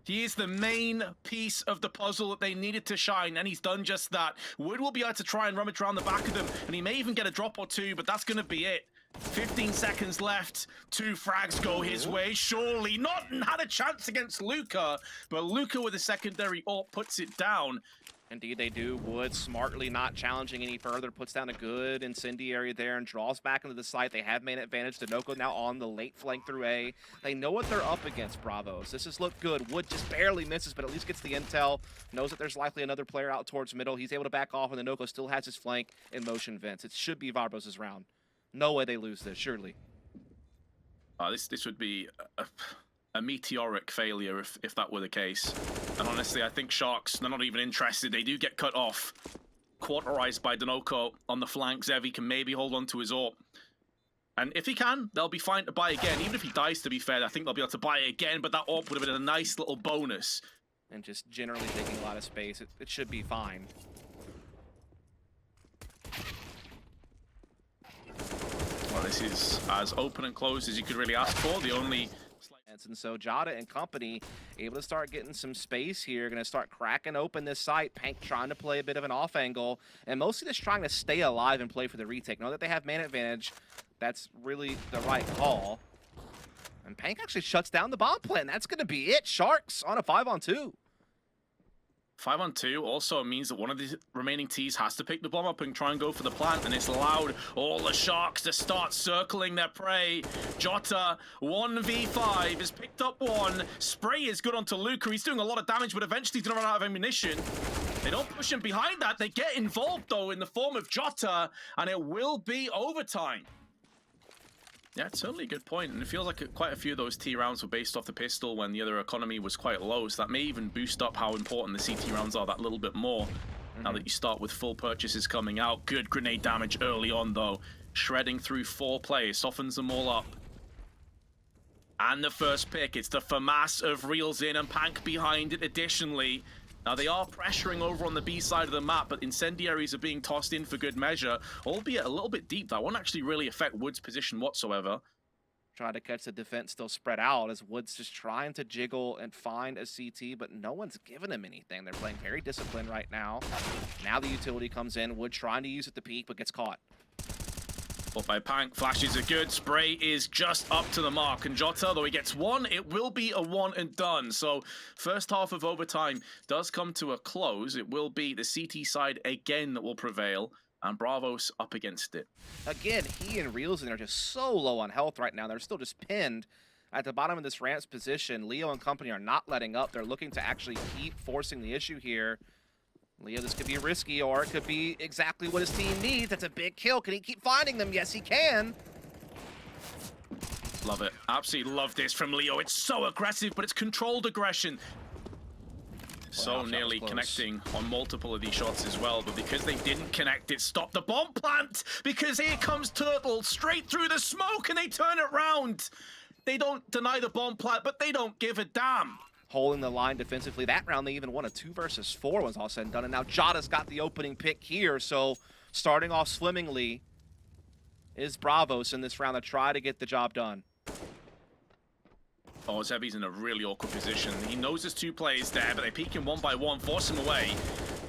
He is the main piece of the puzzle that they needed to shine, and he's done just that. Wood will be able to try and rummage around the back of them, and he may even get a drop or 2, but that's going to be it. 15 seconds left. 2 frags go his way. Surely not had a chance against Luca, but Luca with a secondary ult puts it down. Indeed they do. Wood smartly not challenging any further, puts down a good incendiary there and draws back into the site. They have main advantage. Denoco now on the late flank through A. They know what they're up against, Bravos. This has looked good. Wood just barely misses, but at least gets the intel. Knows that there's likely another player out towards middle. He's able to back off, and Denoco still has his flank in motion vents. It should be Bravos' round. No way they lose this, surely. This would be a meteoric failure if that were the case. And honestly, I think Sharks, they're not even interested. They do get cut off. Quarterized by Denoco on the flank. Zevi can maybe hold on to his AWP. And if he can, they'll be fine to buy again. Even if he dies, to be fair, I think they'll be able to buy it again, but that AWP would have been a nice little bonus. And just generally taking a lot of space, it should be fine. Well, this is as open and closed as you could really ask for. The only... And so Jada and company able to start getting some space here, going to start cracking open this site. Pank trying to play a bit of an off angle, and mostly just trying to stay alive and play for the retake. Know that they have man advantage. That's really the right call. And Pank actually shuts down the bomb plant. That's going to be it. Sharks on a 5-on-2. 5-on-2 also means that one of the remaining T's has to pick the bomb up and try and go for the plant, and it's allowed all the Sharks to start circling their prey. Jota, 1v5, has picked up 1. Spray is good onto Luca. He's doing a lot of damage, but eventually he's going to run out of ammunition. They don't push him behind that. They get involved, though, in the form of Jota, and it will be overtime. Yeah, it's certainly a good point, and it feels like quite a few of those T rounds were based off the pistol when the other economy was quite low, so that may even boost up how important the CT rounds are that little bit more. Now that you start with full purchases coming out. Good grenade damage early on, though. Shredding through 4 players, softens them all up. And the first pick, it's the FAMAS of Reels in and Pank behind it additionally. Now, they are pressuring over on the B side of the map, but incendiaries are being tossed in for good measure, albeit a little bit deep. That won't actually really affect Wood's position whatsoever. Trying to catch the defense still spread out as Wood's just trying to jiggle and find a CT, but no one's giving him anything. They're playing very disciplined right now. Now the utility comes in. Wood trying to use it to peek, but gets caught. But by Pank, flashes are good. Spray is just up to the mark. And Jota, though he gets 1, it will be a 1 and done. So first half of overtime does come to a close. It will be the CT side again that will prevail. And Bravos up against it. Again, he and Reelson are just so low on health right now. They're still just pinned at the bottom of this ramp's position. Leo and company are not letting up. They're looking to actually keep forcing the issue here. Leo, this could be risky, or it could be exactly what his team needs. That's a big kill. Can he keep finding them? Yes, he can. Love it. Absolutely love this from Leo. It's so aggressive, but it's controlled aggression. So nearly connecting on multiple of these shots as well, but because they didn't connect, it stopped the bomb plant, because here comes Turtle straight through the smoke, and they turn it round. They don't deny the bomb plant, but they don't give a damn. Holding the line defensively. That round, they even won a 2 versus 4 was all said and done. And now Jada's got the opening pick here. So starting off swimmingly is Bravos in this round to try to get the job done. Oh, Zevi's in a really awkward position. He knows there's 2 players there, but they peek him one by one, force him away.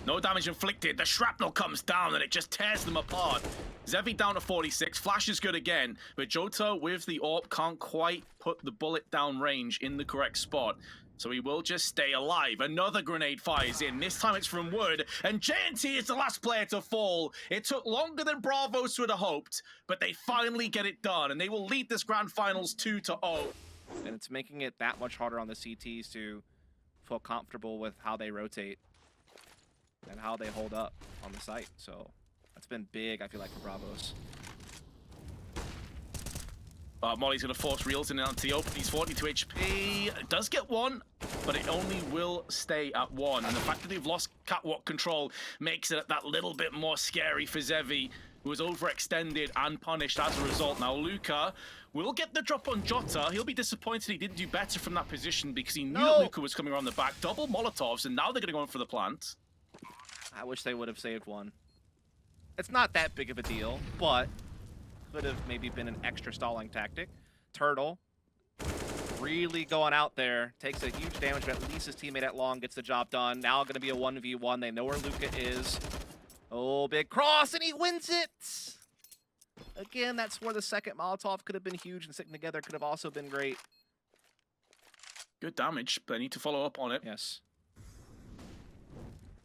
No damage inflicted. The shrapnel comes down and it just tears them apart. Zevi down to 46. Flash is good again, but Jota with the AWP can't quite put the bullet down range in the correct spot. So he will just stay alive. Another grenade fires in. This time it's from Wood. And JNT is the last player to fall. It took longer than Bravos would have hoped, but they finally get it done. And they will lead this grand finals 2-0. And it's making it that much harder on the CTs to feel comfortable with how they rotate and how they hold up on the site. So that's been big, I feel like, for Bravos. Molly's going to force Reels in onto the open. He's 42 HP. Does get one, but it only will stay at 1. And the fact that they've lost catwalk control makes it that little bit more scary for Zevi, who was overextended and punished as a result. Now, Luca will get the drop on Jota. He'll be disappointed he didn't do better from that position because he knew that Luca was coming around the back. Double Molotovs, and now they're going to go in for the plant. I wish they would have saved one. It's not that big of a deal, but could have maybe been an extra stalling tactic. Turtle really going out there, takes a huge damage, but at least his teammate at long gets the job done. Now going to be a 1v1. They know where Luca is. Oh, big cross, and he wins it! Again, that's where the second Molotov could have been huge, and sticking together could have also been great. Good damage, but they need to follow up on it. Yes.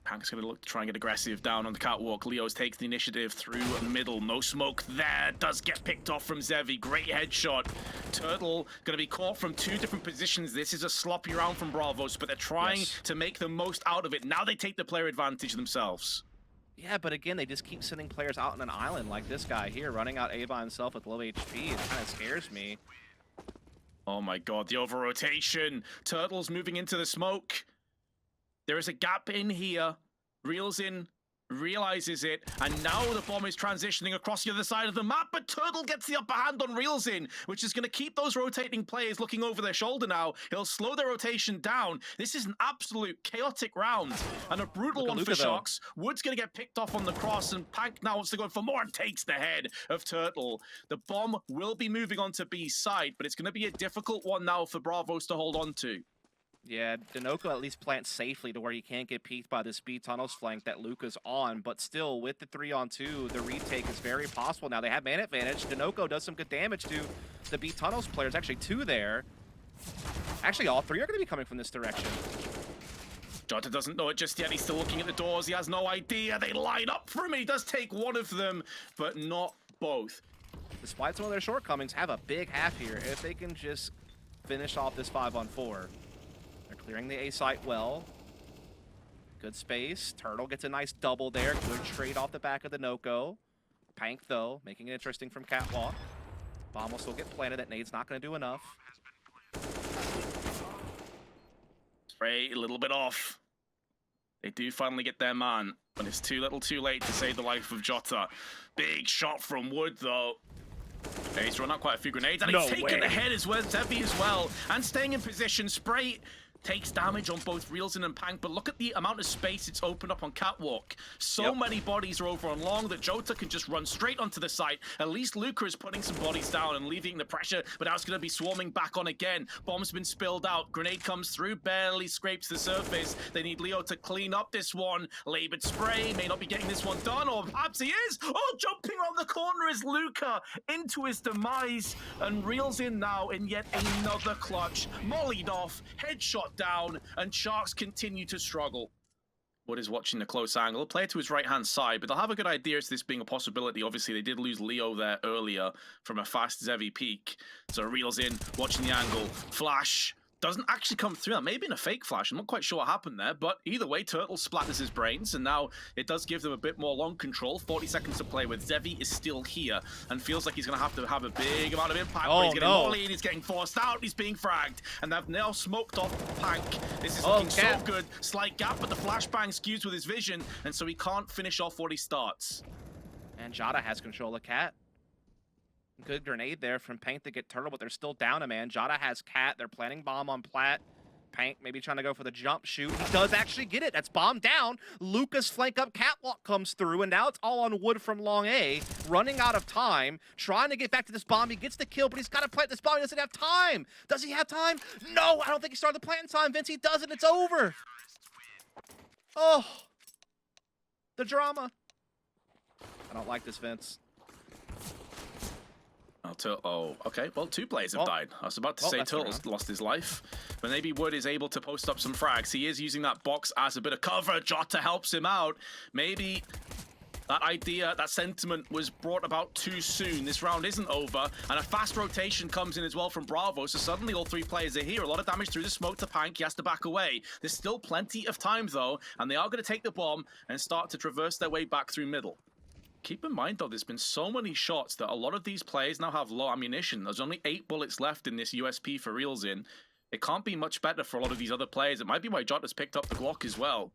Pank's going to look to try and get aggressive down on the catwalk. Leos takes the initiative through the middle. No smoke there. Does get picked off from Zevi. Great headshot. Turtle going to be caught from 2 different positions. This is a sloppy round from Bravos, but they're trying to make the most out of it. Now they take the player advantage themselves. Yeah, but again, they just keep sending players out on an island like this guy here, running out A by himself with low HP. It kind of scares me. Oh my god, the over-rotation. Turtle's moving into the smoke. There is a gap in here. Reels in, realizes it, and now the bomb is transitioning across the other side of the map, but Turtle gets the upper hand on Reels in, which is going to keep those rotating players looking over their shoulder now. He'll slow their rotation down. This is an absolute chaotic round, and a brutal one for Sharks. Wood's going to get picked off on the cross, and Pank now wants to go for more and takes the head of Turtle. The bomb will be moving on to B's side, but it's going to be a difficult one now for Bravos to hold on to. Yeah, Dinoco at least plants safely to where he can't get peeked by this B tunnels flank that Luca's on, but still, with the 3-on-2, the retake is very possible now. They have man advantage. Dinoco does some good damage to the B tunnels players. Actually, 2 there. Actually, all 3 are going to be coming from this direction. Jota doesn't know it just yet. He's still looking at the doors. He has no idea. They line up for him. He does take one of them, but not both. Despite some of their shortcomings, have a big half here. If they can just finish off this 5-on-4. Clearing the A site well. Good space. Turtle gets a nice double there. Good trade off the back of the Noco. Pank, though, making it interesting from Catwalk. Bomb will still get planted. That nade's not going to do enough. Spray a little bit off. They do finally get their man, but it's too little too late to save the life of Jota. Big shot from Wood, though. He's run out quite a few grenades, and he's taken the head as well, Zevi as well, and staying in position. Spray takes damage on both Reelson and Pank, but look at the amount of space it's opened up on Catwalk. So many bodies are over on long that Jota can just run straight onto the site. At least Luca is putting some bodies down and alleviating the pressure, but now it's going to be swarming back on again. Bomb's been spilled out. Grenade comes through, barely scrapes the surface. They need Leo to clean up this one. Labored Spray may not be getting this one done, or perhaps he is. Oh, jumping around the corner is Luca into his demise, and reels in now in yet another clutch. Mollied off, headshot down, and Sharks continue to struggle. Wood is watching the close angle. Player to his right-hand side, but they'll have a good idea as this being a possibility. Obviously, they did lose Leo there earlier from a fast Zevi peak. So reels in, watching the angle. Flash doesn't actually come through. That may have been a fake flash. I'm not quite sure what happened there, but either way, Turtle splatters his brains, and now it does give them a bit more long control. 40 seconds to play with. Zevi is still here and feels like he's going to have a big amount of impact. He's getting mollied, he's getting forced out, he's being fragged, and they've now smoked off Pank. This is looking so good. Slight gap, but the flashbang skews with his vision, and so he can't finish off what he starts. And Jada has control of Cat. Good grenade there from Paint to get Turtle, but they're still down a man. Jada has Cat. They're planning bomb on Plat. Paint maybe trying to go for the jump shoot. He does actually get it. That's bomb down. Lucas flank up. Catwalk comes through, and now it's all on Wood from Long A. Running out of time. Trying to get back to this bomb. He gets the kill, but he's got to plant this bomb. He doesn't have time. Does he have time? No, I don't think he started the plant in time. Vince, he doesn't. It's over. Oh. The drama. I don't like this, Vince. Oh, okay. Well, 2 players have died. I was about to say Turtle's lost his life. But maybe Wood is able to post up some frags. He is using that box as a bit of cover. Jota helps him out. Maybe that idea, that sentiment was brought about too soon. This round isn't over. And a fast rotation comes in as well from Bravo. So suddenly all 3 players are here. A lot of damage through the smoke to Pank. He has to back away. There's still plenty of time, though. And they are going to take the bomb and start to traverse their way back through middle. Keep in mind, though, there's been so many shots that a lot of these players now have low ammunition. There's only 8 bullets left in this USP for Reels in. It can't be much better for a lot of these other players. It might be why Jota's picked up the Glock as well.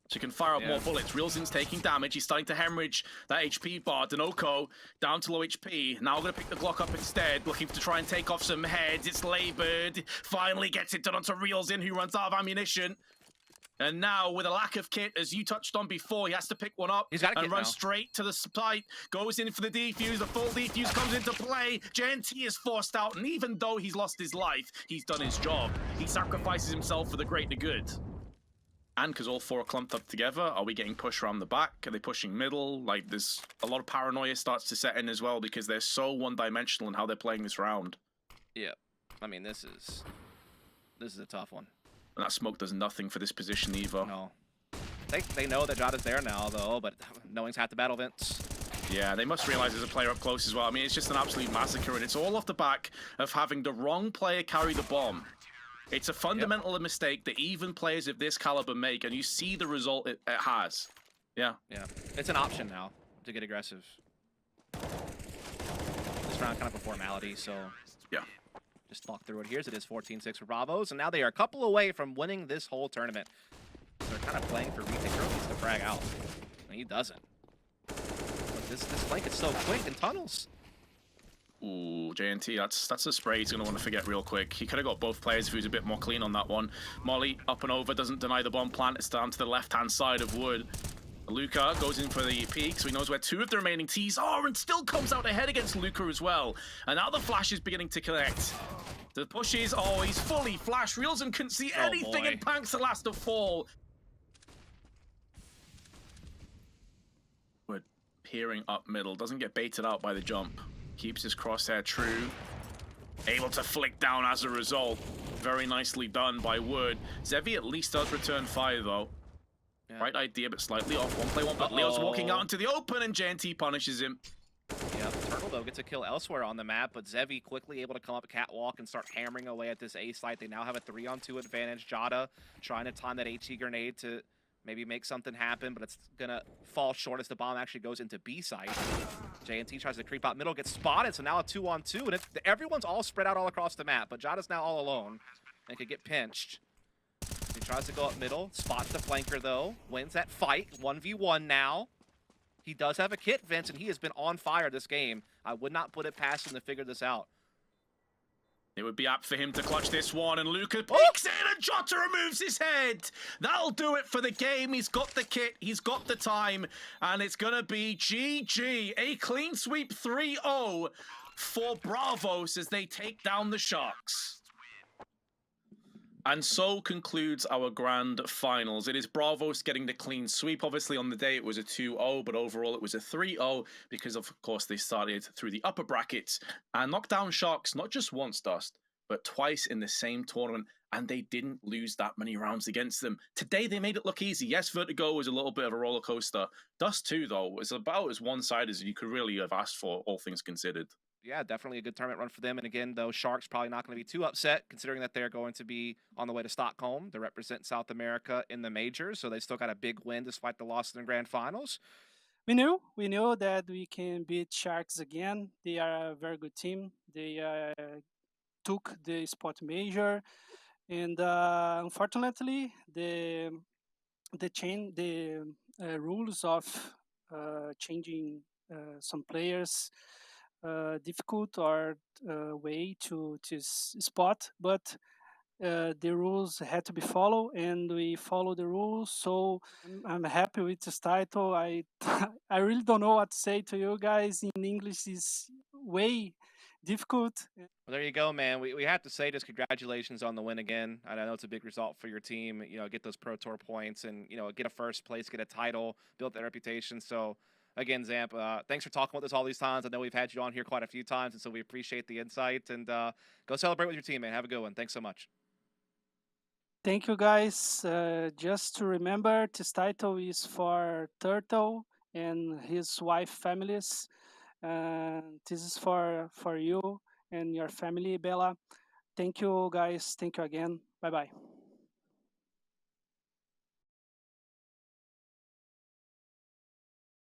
So you can fire up more bullets. Reelsin's taking damage. He's starting to hemorrhage that HP bar. Danoko down to low HP. Now going to pick the Glock up instead, looking to try and take off some heads. It's labored. Finally gets it done onto Reelsin, who runs out of ammunition. And now, with a lack of kit, as you touched on before, he has to pick one up and run straight to the site. Goes in for the defuse. The full defuse comes into play. JNT is forced out, and even though he's lost his life, he's done his job. He sacrifices himself for the greater good. And because all 4 are clumped up together, are we getting pushed around the back? Are they pushing middle? Like, there's a lot of paranoia starts to set in as well because they're so one-dimensional in how they're playing this round. Yeah. I mean, this is a tough one. And that smoke does nothing for this position either. No. They know that Jota's there now, though, but knowing's half the battle, Vince. Yeah, they must realize there's a player up close as well. I mean, it's just an absolute massacre, and it's all off the back of having the wrong player carry the bomb. It's a fundamental mistake that even players of this caliber make, and you see the result it has. Yeah. Yeah. It's an option now to get aggressive. This round kind of a formality, so... Yeah. Just walk through it. Here's it is 14-6 for Bravos, and now they are a couple away from winning this whole tournament. They're kind of playing for retake. Girl needs to frag out. And he doesn't. But this flank is so quick in tunnels. Ooh, JNT, that's a spray he's going to want to forget real quick. He could have got both players if he was a bit more clean on that one. Molly up and over, doesn't deny the bomb plant. It's down to the left-hand side of Wood. Luca goes in for the peek, so he knows where 2 of the remaining T's are, and still comes out ahead against Luca as well. And now the flash is beginning to connect. The push is, oh, he's fully flashed. Reelson couldn't see anything, and Pank's the last to fall. Wood peering up middle, doesn't get baited out by the jump. Keeps his crosshair true. Able to flick down as a result. Very nicely done by Wood. Zevi at least does return fire, though. Yeah. Right idea, but slightly off. One play, one, but Leo's walking out into the open, and JNT punishes him. Yeah, Turtle, though, gets a kill elsewhere on the map, but Zevi quickly able to come up catwalk and start hammering away at this A site. They now have a 3-on-2 advantage. Jada trying to time that HE grenade to maybe make something happen, but it's gonna fall short as the bomb actually goes into B site. JNT tries to creep out middle, gets spotted, so now a 2-on-2, and everyone's all spread out all across the map, but Jada's now all alone and could get pinched. He tries to go up middle, spots the flanker though, wins that fight, 1v1 now. He does have a kit, Vince, and he has been on fire this game. I would not put it past him to figure this out. It would be apt for him to clutch this one, and Luca peeks in, and Jota removes his head. That'll do it for the game. He's got the kit, he's got the time, and it's gonna be GG. A clean sweep 3-0 for Bravos as they take down the Sharks. And so concludes our grand finals. It is Bravos getting the clean sweep. Obviously, on the day, it was a 2-0, but overall, it was a 3-0 because, of course, they started through the upper brackets and knocked down Sharks not just once, Dust, but twice in the same tournament, and they didn't lose that many rounds against them. Today, they made it look easy. Yes, Vertigo was a little bit of a roller coaster. Dust 2, though, was about as one-sided as you could really have asked for, all things considered. Yeah, definitely a good tournament run for them. And again, though, Sharks probably not going to be too upset, considering that they're going to be on the way to Stockholm to represent South America in the majors. So they still got a big win despite the loss in the grand finals. We knew that we can beat Sharks again. They are a very good team. They took the spot major, and unfortunately, the rules of changing some players difficult or way to spot, but the rules had to be followed, and we follow the rules. So I'm happy with this title. I I really don't know what to say to you guys in English. Is way difficult. Well, there you go, man. We have to say just congratulations on the win again. I know it's a big result for your team. You know, get those Pro Tour points and, you know, get a first place, get a title, build that reputation. So, again, Zamp, thanks for talking with us all these times. I know we've had you on here quite a few times, and so we appreciate the insight. And go celebrate with your team, man. Have a good one. Thanks so much. Thank you, guys. Just to remember, this title is for Turtle and his wife families. This is for you and your family, Bella. Thank you, guys. Thank you again. Bye-bye.